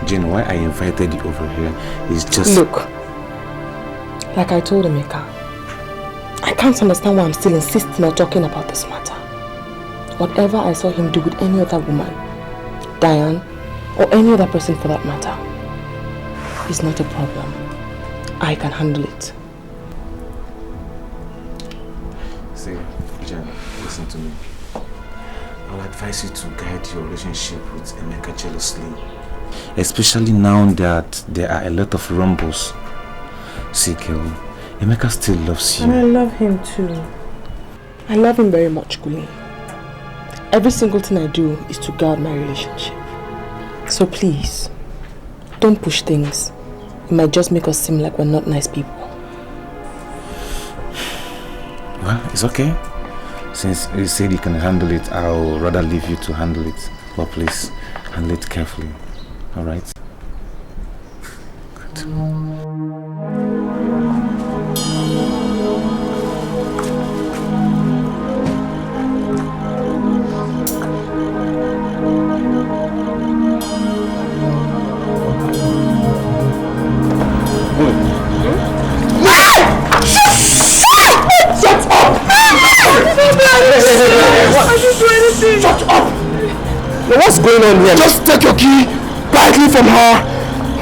Jane, why I invited you over here is just... Look, like I told Emeka, I can't understand why I'm still insisting on talking about this matter. Whatever I saw him do with any other woman, Diane, or any other person for that matter, is not a problem. I can handle it. See, Jen, listen to me. I'll advise you to guide your relationship with Emeka jealously. Especially now that there are a lot of rumbles. See, girl, Emeka still loves you. And I love him too. I love him very much, Guli. Every single thing I do is to guard my relationship. So please, don't push things. It might just make us seem like we're not nice people. Well, it's okay. Since you said you can handle it, I'll rather leave you to handle it. But please, handle it carefully. Alright? Good. Shut up! Now what's going on here? Just take your key quietly from her.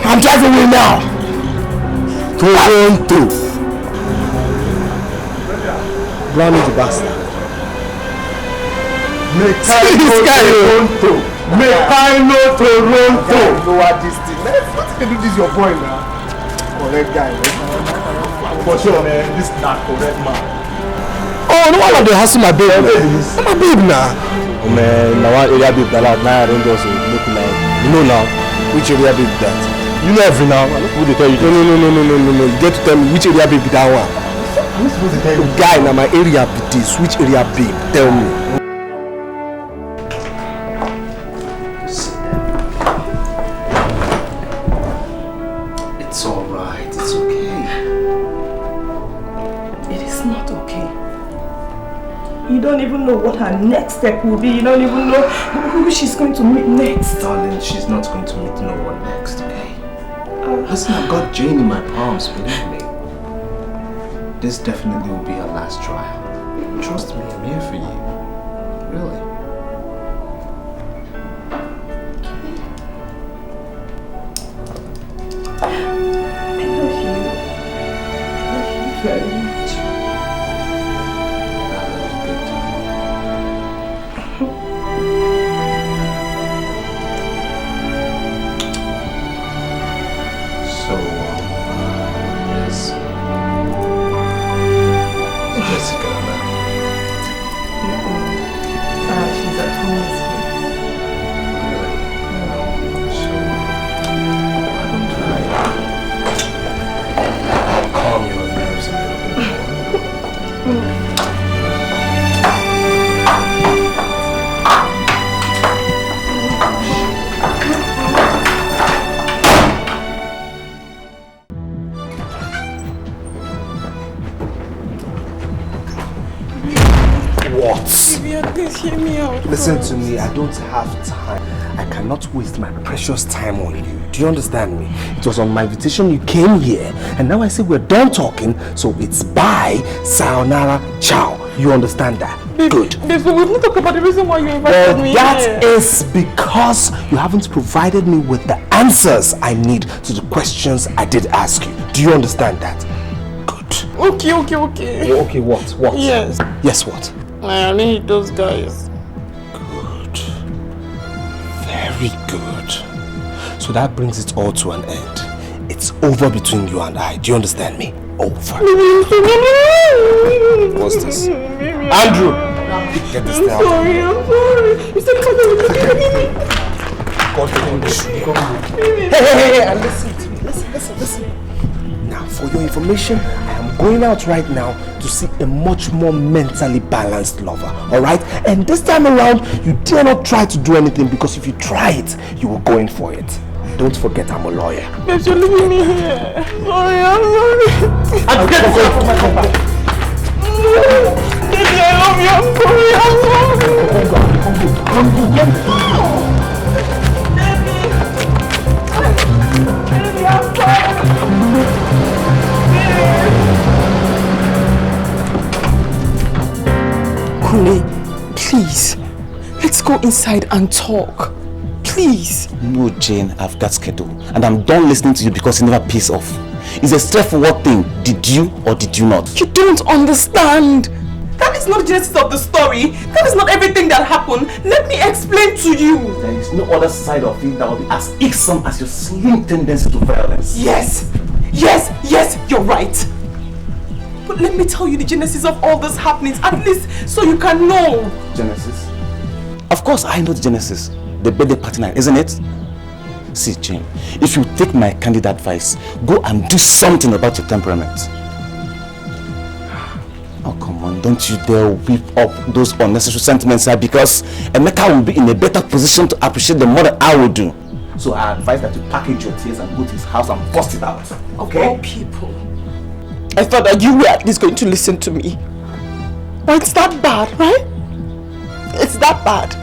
I'm driving away now. Toronto. Brownie the bastard. Toronto. Lower this thing. Let's do this your boy now. Correct guy. For sure, man. This is not correct man. Oh, no one they hustle my babe. My babe now. Oh man, now one area babe that now I don't go so look like. You know now which area babe that? You know every now. Who they tell you? No. You get to tell me which area babe that one. I'm supposed to tell you. Guy, now my area be this. Which area babe? Tell me. It's alright. It's okay. It is not okay. You don't even know what her next step will be. You don't even know who she's going to meet next. Darling, she's not going to meet no one next, okay? Listen, I've got Jane in my palms, believe me. This definitely will be her last trial. Trust me, I'm here for you. Really. I love you. I love you very much. So, is Jessica now? She's at home with me. Really? So, why don't I calm your nerves a little bit more? Please hear me out. Listen to me, I don't have time. I cannot waste my precious time on you. Do you understand me? It was on my invitation you came here, and now I say we're done talking, so it's bye, sayonara, ciao. You understand that? Good. So we've not talked about the reason why you invited me that is because you haven't provided me with the answers I need to the questions I did ask you. Do you understand that? Good. Okay. Okay, what? Yes. Yes, what? I only hate those guys. Good. Very good. So that brings it all to an end. It's over between you and I. Do you understand me? Over. What's this? Andrew! Get this down. I'm sorry. You said God, hey, and listen to me. Listen. Now, For your information, I am going out right now to see a much more mentally balanced lover, alright? And this time around, you dare not try to do anything, because if you try it, you will go in for it. Don't forget I'm a lawyer. Babes, you're leaving me here. Sorry, I'm sorry. I'll get the phone from my compound. Baby, I love you. I'm sorry. I'm sorry. Kule, please, let's go inside and talk. Please. No, Jane, I've got schedule. And I'm done listening to you because you never pays off. It's a straightforward thing. Did you or did you not? You don't understand. That is not the genesis of the story. That is not everything that happened. Let me explain to you. There is no other side of it that will be as irksome as your slim tendency to violence. Yes. Yes, yes, you're right. But let me tell you the genesis of all these happenings, at least so you can know. Genesis? Of course I know the genesis. The birthday party night, isn't it? See, Jane, if you take my candid advice, go and do something about your temperament. Oh, come on, don't you dare whip up those unnecessary sentiments here, because Emeka will be in a better position to appreciate them more than I will do. So I advise that you package your tears and go to his house and bust it out. Okay? Of all people. I thought that you were at least going to listen to me. But it's that bad, right? It's that bad.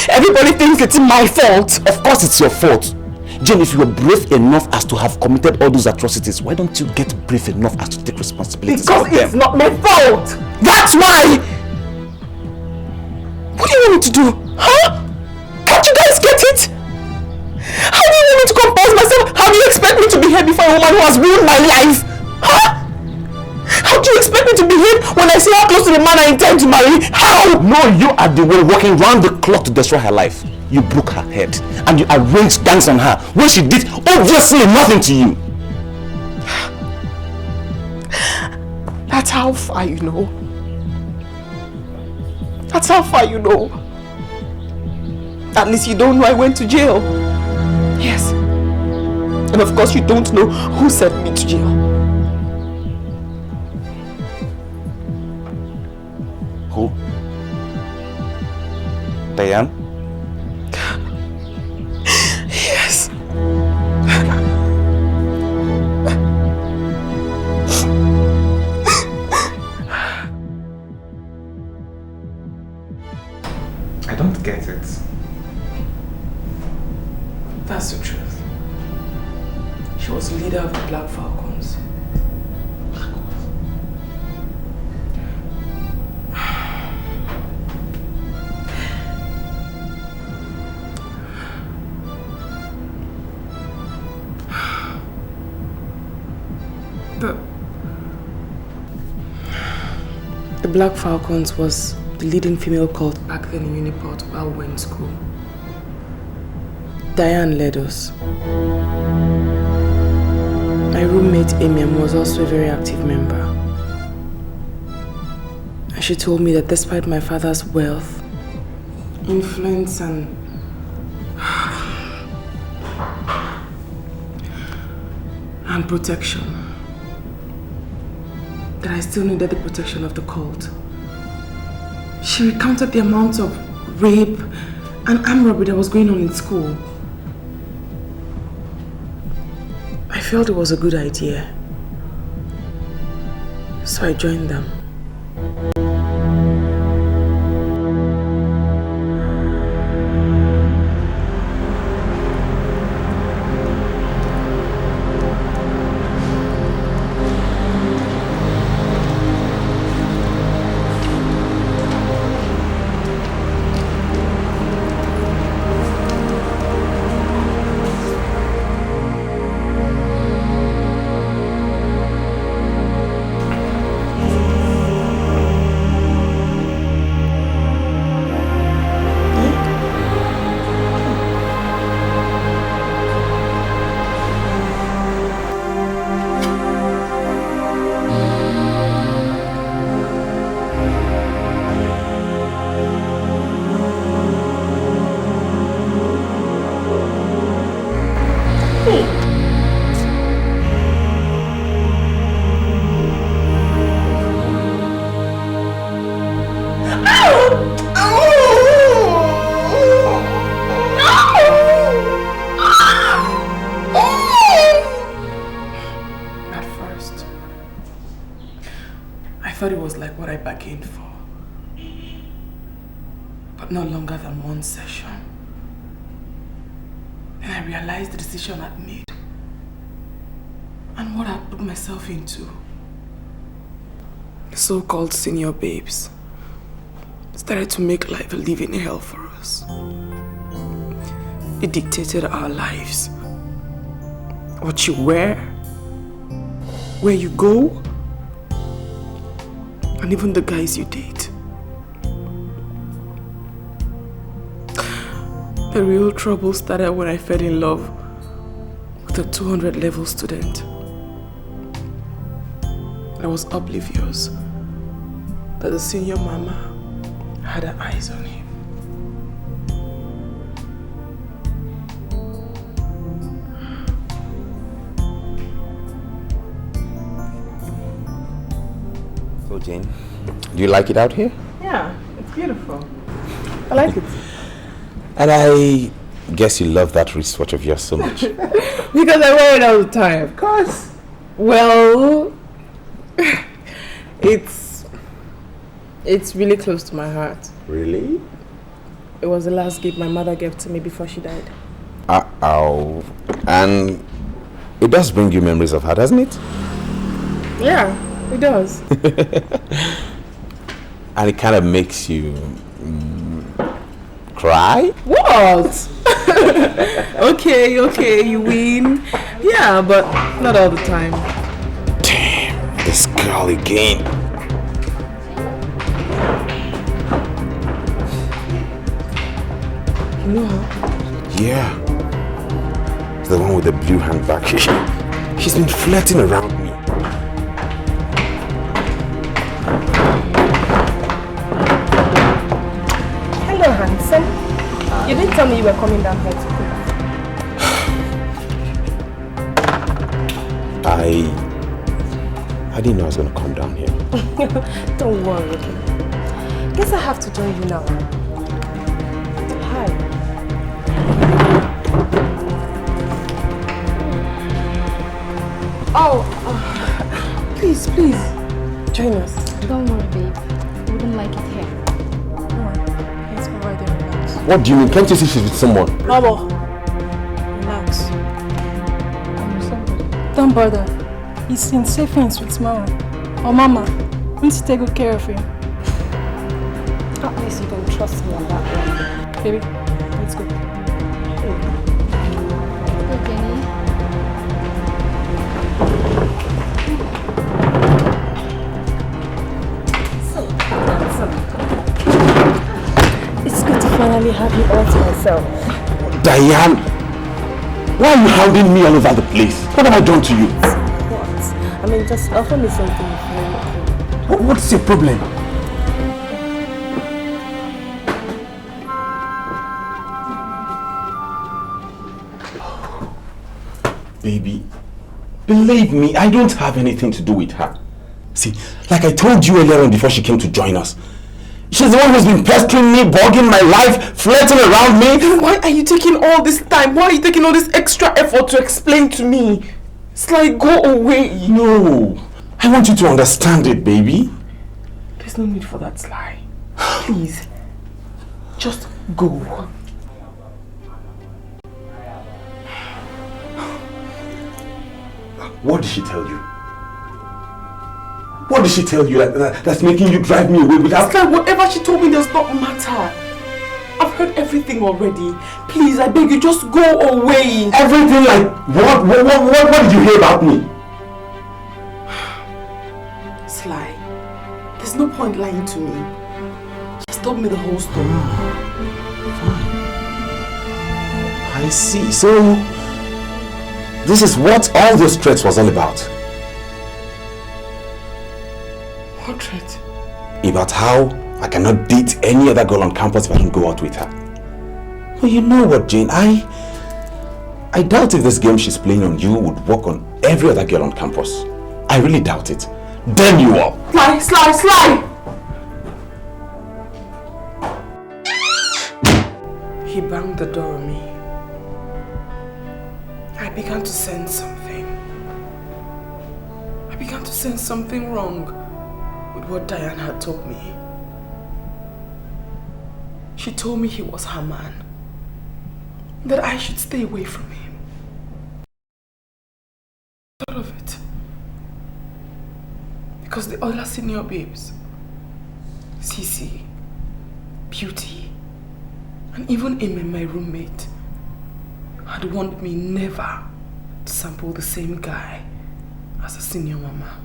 Everybody thinks it's my fault. Of course it's your fault. Jane, if you were brave enough as to have committed all those atrocities, why don't you get brave enough as to take responsibility for them? Because it's not my fault. That's why. What do you want me to do? Huh? Can't you guys get it? How do you want me to compose myself? How do you expect me to behave before a woman who has ruined my life? Huh? How do you expect me to behave when I see how close to the man I intend to marry? How? No, you are the one working round the clock to destroy her life. You broke her head and you arranged gangs on her when she did obviously nothing to you. That's how far you know. That's how far you know. At least you don't know I went to jail. Yes. And of course you don't know who sent me to jail. Who? Diane? Yes. I don't get it. That's the truth. She was the leader of the Black Falcons. The Black Falcons was the leading female cult back then in Uniport while we were in school. Diane led us. My roommate Amiam was also a very active member. And she told me that despite my father's wealth, influence and protection, that I still needed the protection of the cult. She recounted the amount of rape and armed robbery that was going on in school. I felt it was a good idea, so I joined them. bargained for. But not longer than one session. Then I realized the decision I'd made and what I'd put myself into. The so-called senior babes started to make life a living hell for us. It dictated our lives. What you wear, where you go, and even the guys you date. The real trouble started when I fell in love with a 200 level student. I was oblivious that the senior mama had her eyes on him. So Jane, do you like it out here? Yeah, it's beautiful. I like it. And I guess you love that wristwatch of yours so much. Because I wear it all the time. Of course. Well, it's really close to my heart. Really? It was the last gift my mother gave to me before she died. Uh-oh. And it does bring you memories of her, doesn't it? Yeah, it does. And it kind of makes you cry? What? Okay, you win. Yeah, but not all the time. Damn, this girl again. You know her? Yeah. The one with the blue handbag. She's been flirting around me. Hello, handsome. You didn't tell me you were coming down here to cook. I didn't know I was going to come down here. Don't worry. Guess I have to join you now. Hi. Please, join us. Don't worry, babe. We wouldn't like it here. Don't worry. Let's go right there and relax. What do you mean? Can't you see she's with someone? Baba, relax. Don't bother. He's in safe hands with Mama. Or Mama, we need to take good care of him. At least you can trust me on that one. Baby, let's go. It's good to finally have you all to myself. Diane! Why are you hounding me all over the place? What have I done to you? What? I mean, just offer me something. What's your problem? Baby, believe me, I don't have anything to do with her. See, like I told you earlier on before she came to join us, she's the one who's been pestering me, bugging my life, flirting around me. Why are you taking all this time? Why are you taking all this extra effort to explain to me? It's like, go away. No, I want you to understand it, baby. There's no need for that, Sly. Please, just go. What did she tell you? What did she tell you that's making you drive me away without... Sly, whatever she told me does not matter. I've heard everything already. Please, I beg you, just go away. Everything like what? What did you hear about me? Sly, there's no point lying to me. Just tell me the whole story. Fine. I see. So, this is what all those threats was all about. What threat? About how I cannot date any other girl on campus if I don't go out with her. Well, you know what, Jane? I doubt if this game she's playing on you would work on every other girl on campus. I really doubt it. Damn you all! Sly! He banged the door on me. I began to sense something. I began to sense something wrong. with what Diane had told me. She told me he was her man, that I should stay away from him. I thought of it. Because the other senior babes, Cece, Beauty, and even Amy, my roommate, had warned me never to sample the same guy as a senior mama.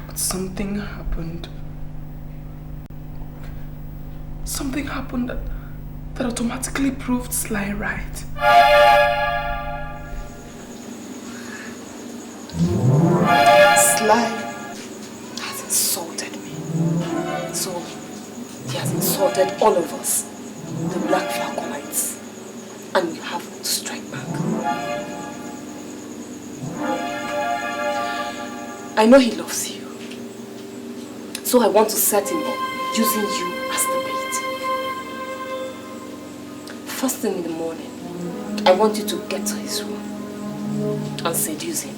But something happened. Something happened that automatically proved Sly right. Sly has insulted me. So he has insulted all of us, the Black Falconites. And we have to strike back. I know he loves you. So I want to set him up, using you as the bait. First thing in the morning, I want you to get to his room and seduce him.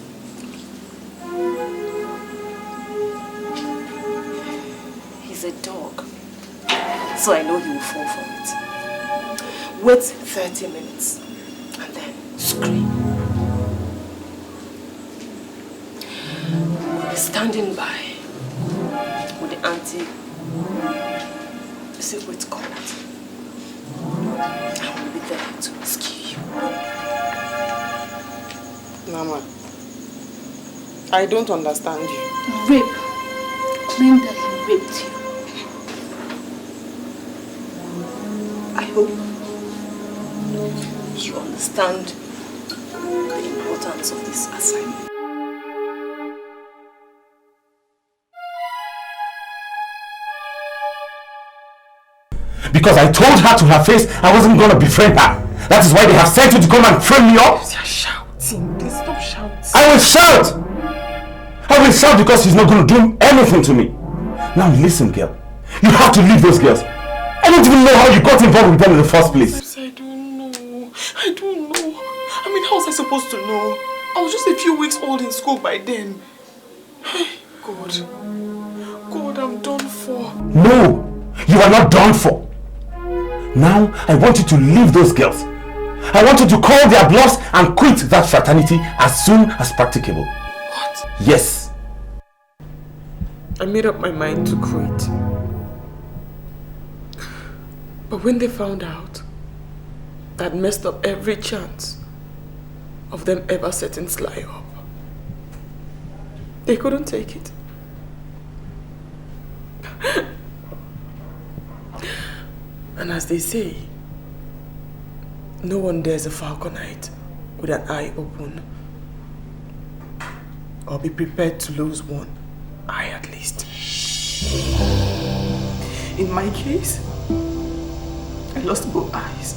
He's a dog, so I know he will fall for it. Wait 30 minutes and then scream. We'll be standing by with the anti-secret code. I will be there to rescue you. Mama, I don't understand you. Rape. Claim that he raped you. I hope you understand the importance of this assignment. Because I told her to her face I wasn't going to befriend her. That is why they have sent you to come and frame me up. You're shouting. Please stop shouting. I will shout! I will shout because he's not going to do anything to me. Now listen, girl. You have to leave those girls. I don't even know how you got involved with them in the first place. I don't know. I don't know. I mean, how was I supposed to know? I was just a few weeks old in school by then. God. God, I'm done for. No! You are not done for. Now, I want you to leave those girls. I want you to call their bluffs and quit that fraternity as soon as practicable. What? Yes. I made up my mind to quit. But when they found out, that messed up every chance of them ever setting Sly up. They couldn't take it. And as they say, no one dares a falconite with an eye open. Or be prepared to lose one eye at least. In my case, I lost both eyes.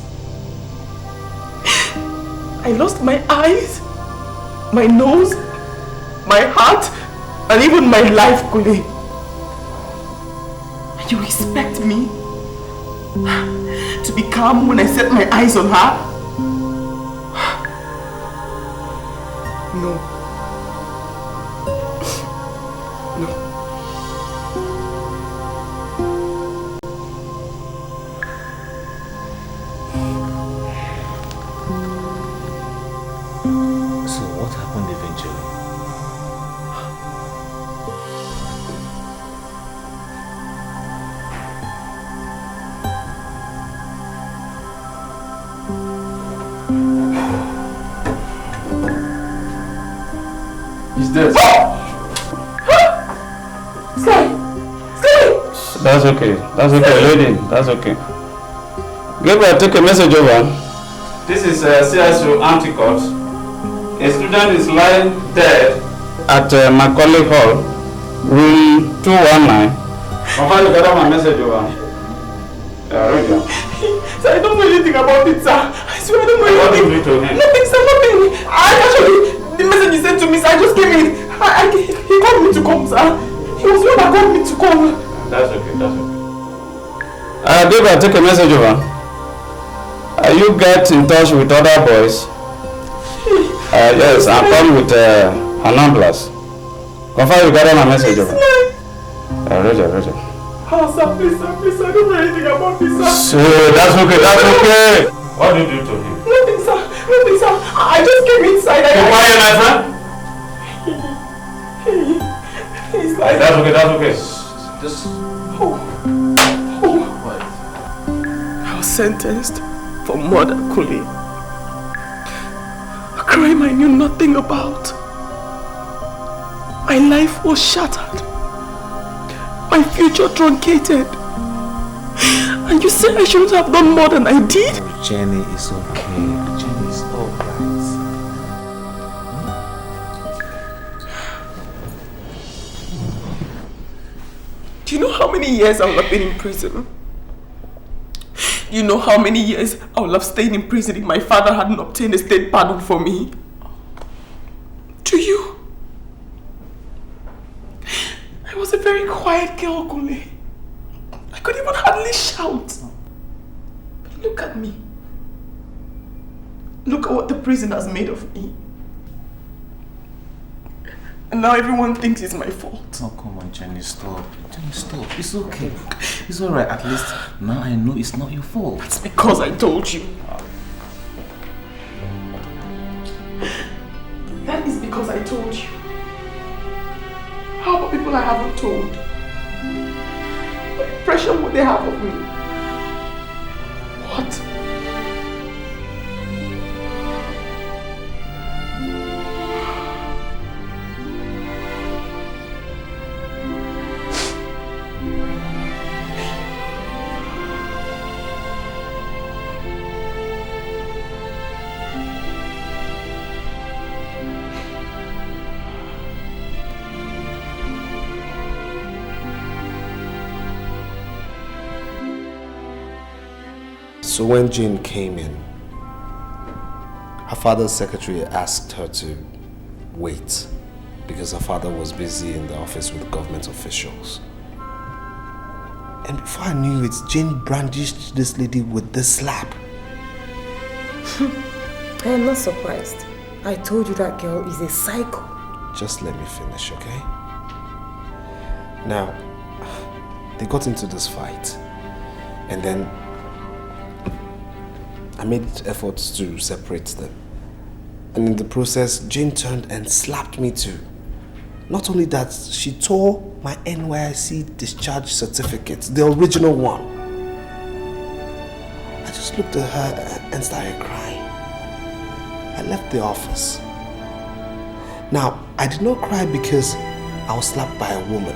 I lost my eyes, my nose, my heart, and even my life, Kule. You expect me to be calm when I set my eyes on her? No. No. So what happened eventually? He's dead. That's okay. That's okay, lady. That's okay. Gabriel, take a message over. This is CSO Anticourt. A student is lying dead at Macaulay Hall, room 219. Confirm you got my message over. Read it. Sir, I don't know anything about it, sir. I swear I don't know What anything. did you do to him? Nothing, sir, nothing. The message he sent to me, sir, I just came in. He called me to come, sir. He was the one that called me to come. That's okay, that's okay. Gabriel, take a message over. You get in touch with other boys. Yes, I'm coming with Anamblas. Confirm you got my message over. Roger. Oh, sir, please, I don't know anything about this, sir. So, that's okay. What did you do to him? Nothing, sir. I just came inside. Keep quiet, my friend. He's like... That's okay. Just... I was sentenced for murder, Kule. A crime I knew nothing about. My life was shattered. My future truncated. And you say I shouldn't have done more than I did? Jenny is okay. Jenny is alright. Do you know how many years I would have been in prison? Do you know how many years I would have stayed in prison if my father hadn't obtained a state pardon for me? Do you? I was a very quiet girl, Kule. I could even hardly shout. But look at me. Look at what the prison has made of me. And now everyone thinks it's my fault. Oh, come on, Jenny, stop. Jenny, stop. It's okay. It's alright. At least now I know it's not your fault. It's because I told you. That is because I told you. How about people I haven't told? What impression would they have of me? What? So when Jane came in, her father's secretary asked her to wait because her father was busy in the office with government officials. And before I knew it, Jane brandished this lady with this slap. I am not surprised. I told you that girl is a psycho. Just let me finish, okay? Now, they got into this fight, and then I made efforts to separate them. And in the process, Jane turned and slapped me too. Not only that, she tore my NYSC discharge certificate, the original one. I just looked at her and started crying. I left the office. Now, I did not cry because I was slapped by a woman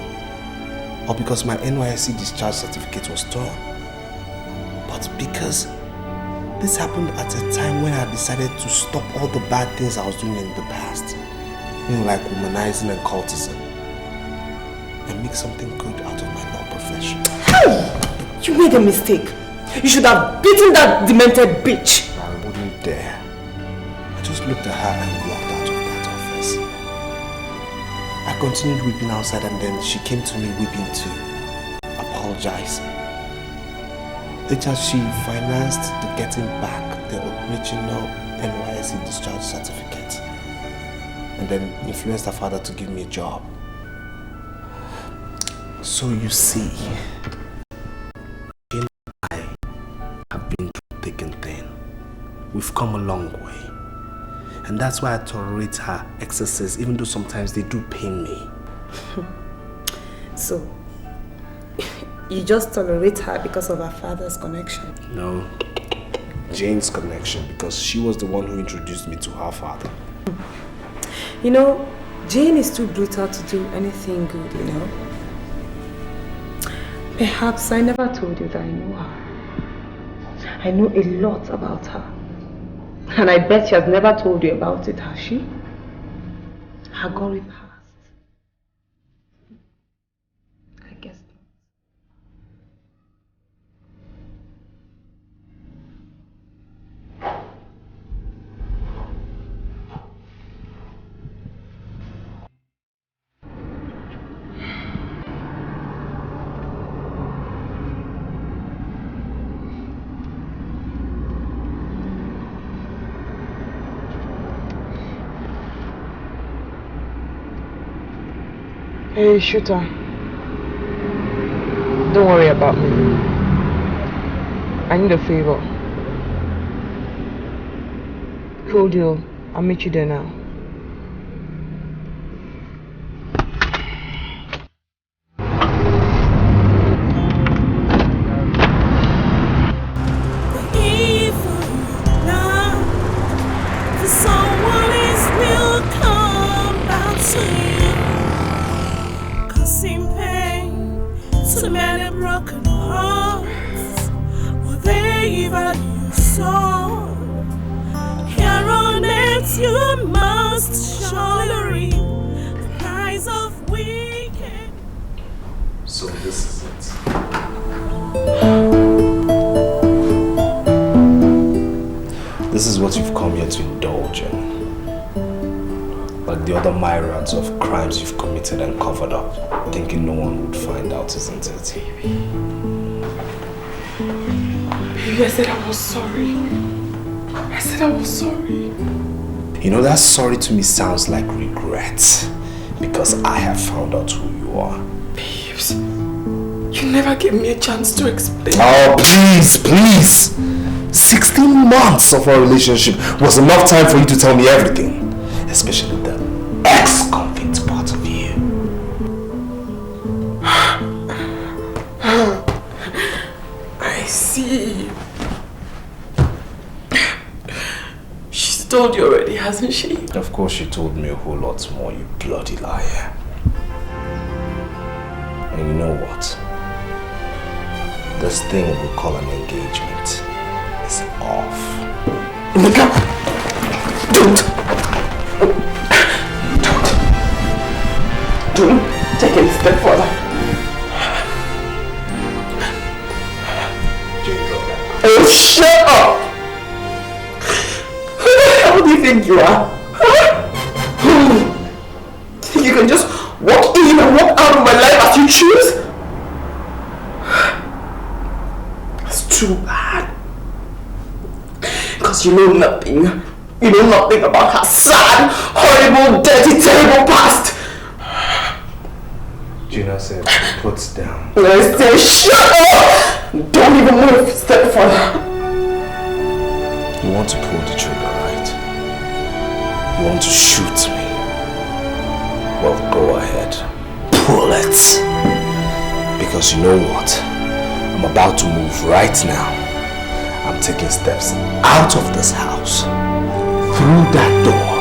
or because my NYSC discharge certificate was torn, but because this happened at a time when I decided to stop all the bad things I was doing in the past. You know, like womanizing and cultism. And make something good out of my law profession. Hey! You made a mistake. You should have beaten that demented bitch. I wouldn't dare. I just looked at her and walked out of that office. I continued weeping outside and then she came to me weeping too, apologizing. Later, she financed the getting back the original NYSC discharge certificate and then influenced her father to give me a job. So you see, Jane and I have been through thick and thin. We've come a long way. And that's why I tolerate her excesses, even though sometimes they do pain me. So, you just tolerate her because of her father's connection? No, Jane's connection, because she was the one who introduced me to her father. You know, Jane is too brutal to do anything good, you know? Perhaps I never told you that I know her. I know a lot about her. And I bet she has never told you about it, has she? Her gory past. I guess not. Hey, shooter. Don't worry about me. I need a favor. Cool deal. I'll meet you there now. Of crimes you've committed and covered up, thinking no one would find out, isn't it? Baby, I said I was sorry. I said I was sorry. You know, that sorry to me sounds like regret, because I have found out who you are. Babes, you never gave me a chance to explain. Oh, please! 16 months of our relationship was enough time for you to tell me everything, especially the ex-convict part of you. I see. She's told you already, hasn't she? Of course she told me a whole lot more, you bloody liar. And you know what? This thing we call an engagement is off. Emeka! Don't take it a step further. Oh, shut up! Who the hell do you think you are? Think you can just walk in and walk out of my life as you choose? That's too bad. Because you know nothing. You know nothing about her sad, horrible, dirty, terrible past. Gina said, put down. I said, shut up! Don't even move a step further. You want to pull the trigger, right? You want to shoot me? Well, go ahead. Pull it. Because you know what? I'm about to move right now. I'm taking steps out of this house, through that door,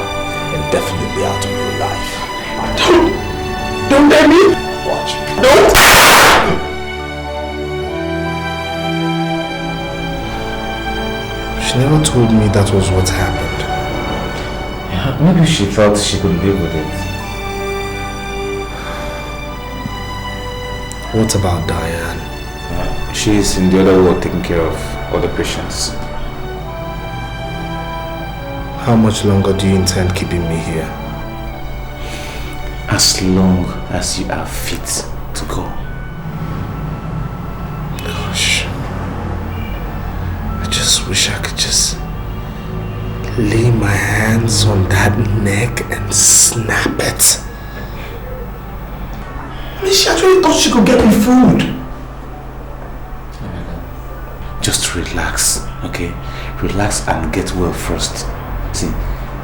and definitely out of your life. Don't let me. Watch. Don't. She never told me that was what happened. Yeah, maybe she thought she could live with it. What about Diane? She's in the other ward taking care of other patients. How much longer do you intend keeping me here? As long as you are fit to go. Gosh. I just wish I could just lay my hands on that neck and snap it. I mean, she actually thought she could get me food. Just relax, okay? Relax and get well first. See,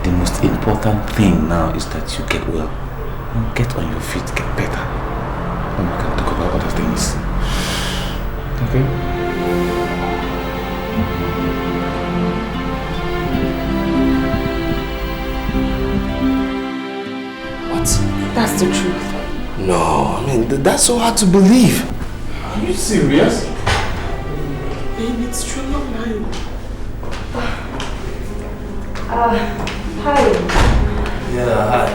the most important thing now is that you get well. Get on your feet, get better. And we can talk about other things. Okay? What? That's the truth. No, I mean, that's so hard to believe. Are you serious? Baby, it's true, not lying. Hi. Yeah,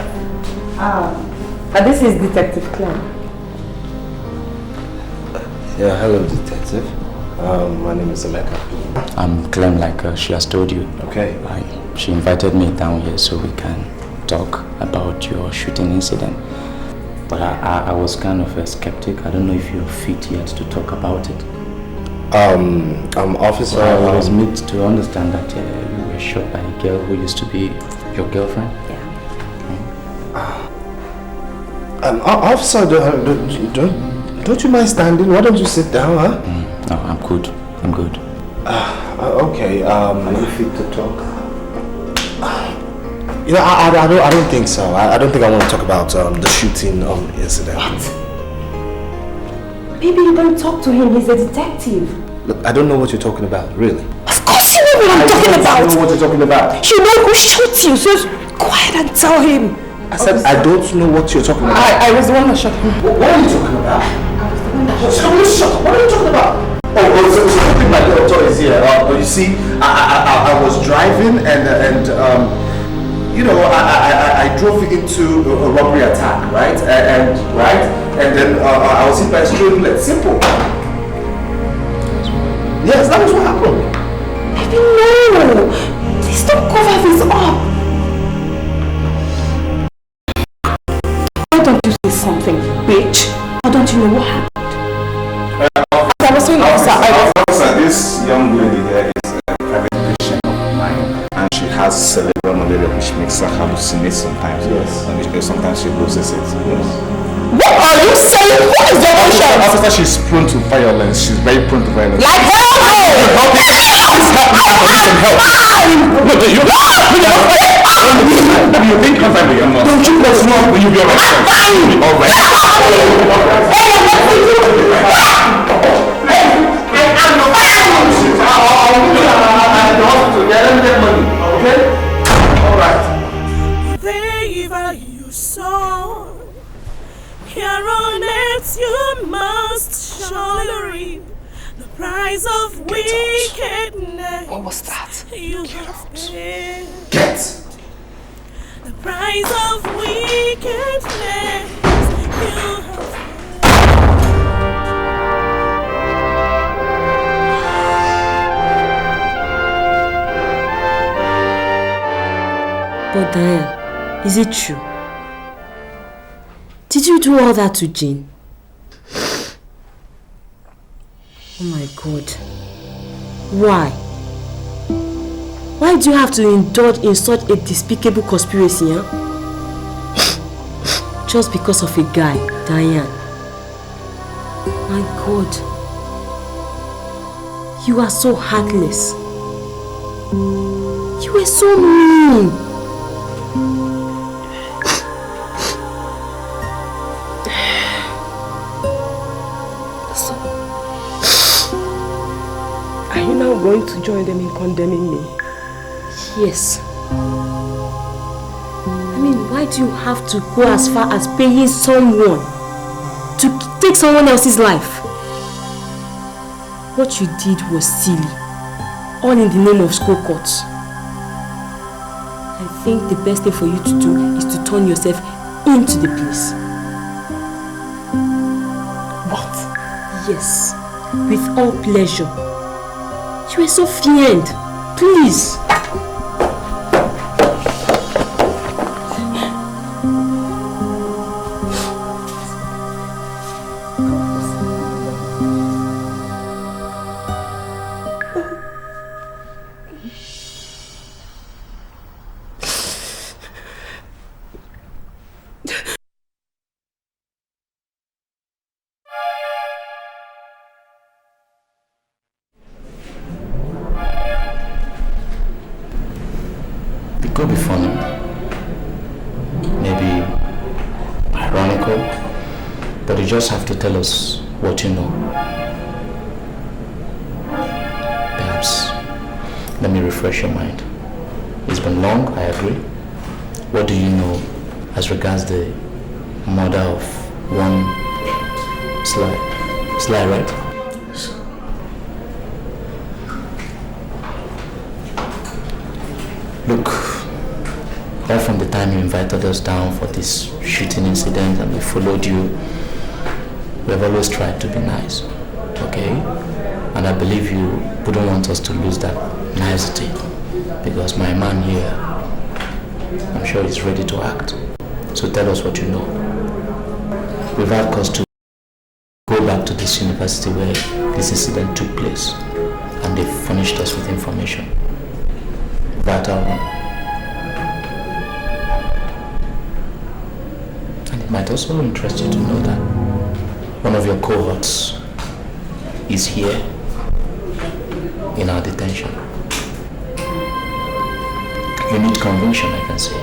hi. This is Detective Clem. Yeah, hello, Detective. My name is Emeka. I'm Clem, like she has told you. Okay. She invited me down here so we can talk about your shooting incident. But I was kind of a skeptic. I don't know if you're fit yet to talk about it. Officer. I was made to understand that you were shot by a girl who used to be your girlfriend. Yeah. Officer, don't you mind standing? Why don't you sit down, huh? No, I'm good. I'm good. Okay, Are you fit to talk? You know, I don't think so. I don't think I want to talk about the shooting incident. What? Maybe you don't talk to him. He's a detective. Look, I don't know what you're talking about, really. Of course you know what I'm talking about. I don't know what you're talking about. You know who shot you, so quiet and tell him. I said I don't know what you're talking about. I was the one that shot him. What are you talking about? I was the one that shot him. What are you talking about? So my daughter is here. You see, I was driving and you know, I drove into a robbery attack, right? And then I was hit by a stray bullet. Simple. Yes, that was what happened. Baby, no! Please don't cover this up. Why don't you say something, bitch? Why don't you know what happened? I was saying, officer, this young lady here is a private patient of mine, and she has cerebral malaria, which makes her hallucinate sometimes. Yes. And sometimes she loses it. Yes. What are you saying? What is your patient? Officer, she's prone to violence. She's very prone to violence. Like hell no! Do you think I'm fine with your mom? Don't you know wrong when you be arrested? I'm fine! Alright. Wherever you sow, here on earth you must surely reap the price of wickedness. What was that? You have paid. Get! The price of wickedness. You have But Diane, is it true? Did you do all that to Jane? Oh my God. Why? Why do you have to indulge in such a despicable conspiracy, huh? Just because of a guy, Diane. My God. You are so heartless. You were so mean. Are you now going to join them in condemning me? Yes. I mean, why do you have to go as far as paying someone to take someone else's life? What you did was silly. All in the name of school courts. I think the best thing for you to do is to turn yourself into the police. What? Yes, with all pleasure. You are so fiend. Please. It could be funny, maybe ironical, but you just have to tell us what you know. Perhaps, let me refresh your mind. It's been long, I agree. What do you know as regards the murder of one Sly? Sly, right? Look, right from the time you invited us down for this shooting incident and we followed you, we have always tried to be nice, okay? And I believe you wouldn't want us to lose that nicety because my man here, I'm sure he's ready to act. So tell us what you know. We've had cause to go back to this university where this incident took place and they furnished us with information. Vital one. And It might also interest you to know that one of your cohorts is here in our detention. You need conviction, I can say.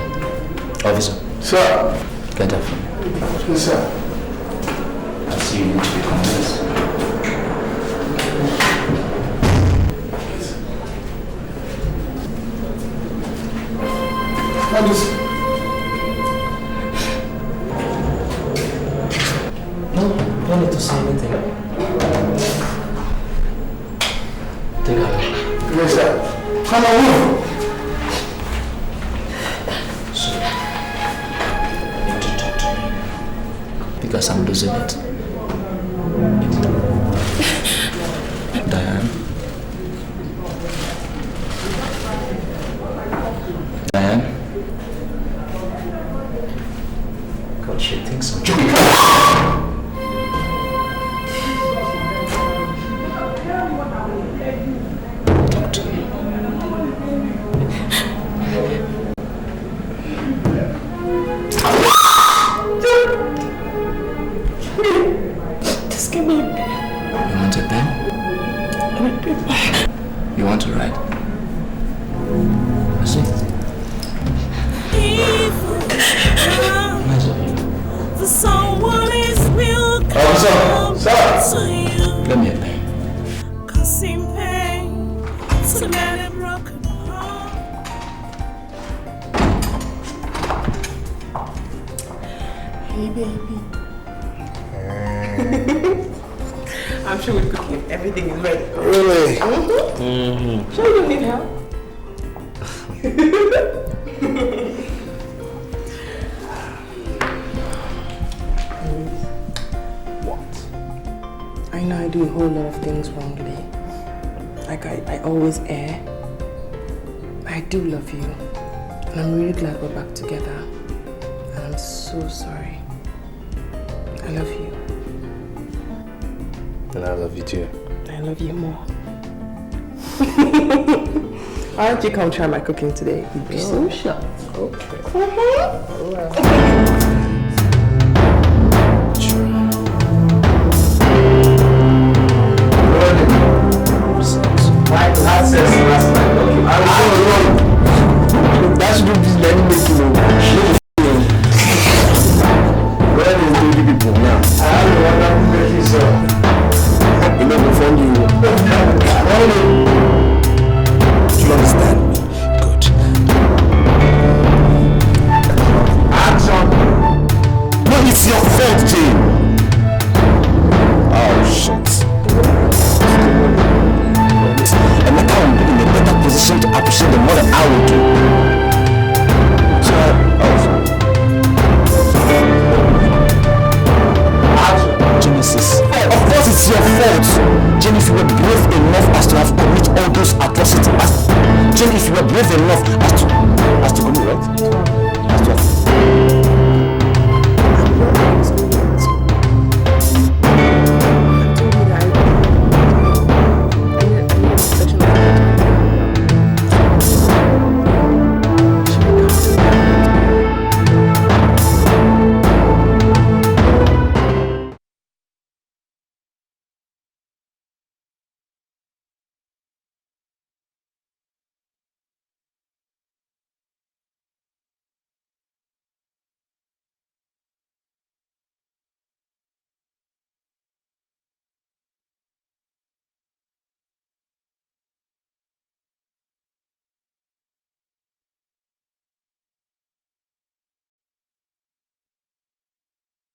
Officer. Sir. Get up from me. Yes, sir. I see you need to be convinced. No need to say anything. Take her. Yes, sir. Come on, move. So, you need to talk to me. Because I'm losing it. Diane? Diane? God, she thinks I'm joking. Talk to me. Just give me a pen. You want a pen? You want to write? I see. Nice of you. For someone is will come Sir. to you, Let me a pen. causing pain to many broken hearts. Hey, baby. I'm sure we're cooking. Everything is ready. Really? Mm-hmm. Sure you don't need help? What? I know I do a whole lot of things wrongly. Like I always err. I do love you. And I'm really glad we're back together. And I'm so sorry. I love you. And I love you too. I love you more. Why don't you come try my cooking today? You'd be so shocked. Okay. That's what this lady making me. Where is the people now? I don't know what I'm making so. You know, before you. Do you understand me? Good. Action! No, it's your fault, Jane. Oh, shit. And now I'm in a better position to appreciate them more than I would do. So, Genesis. Of course it's your fault. Jane, if you were brave enough as to have committed all those atrocities, Jane, if you were brave enough as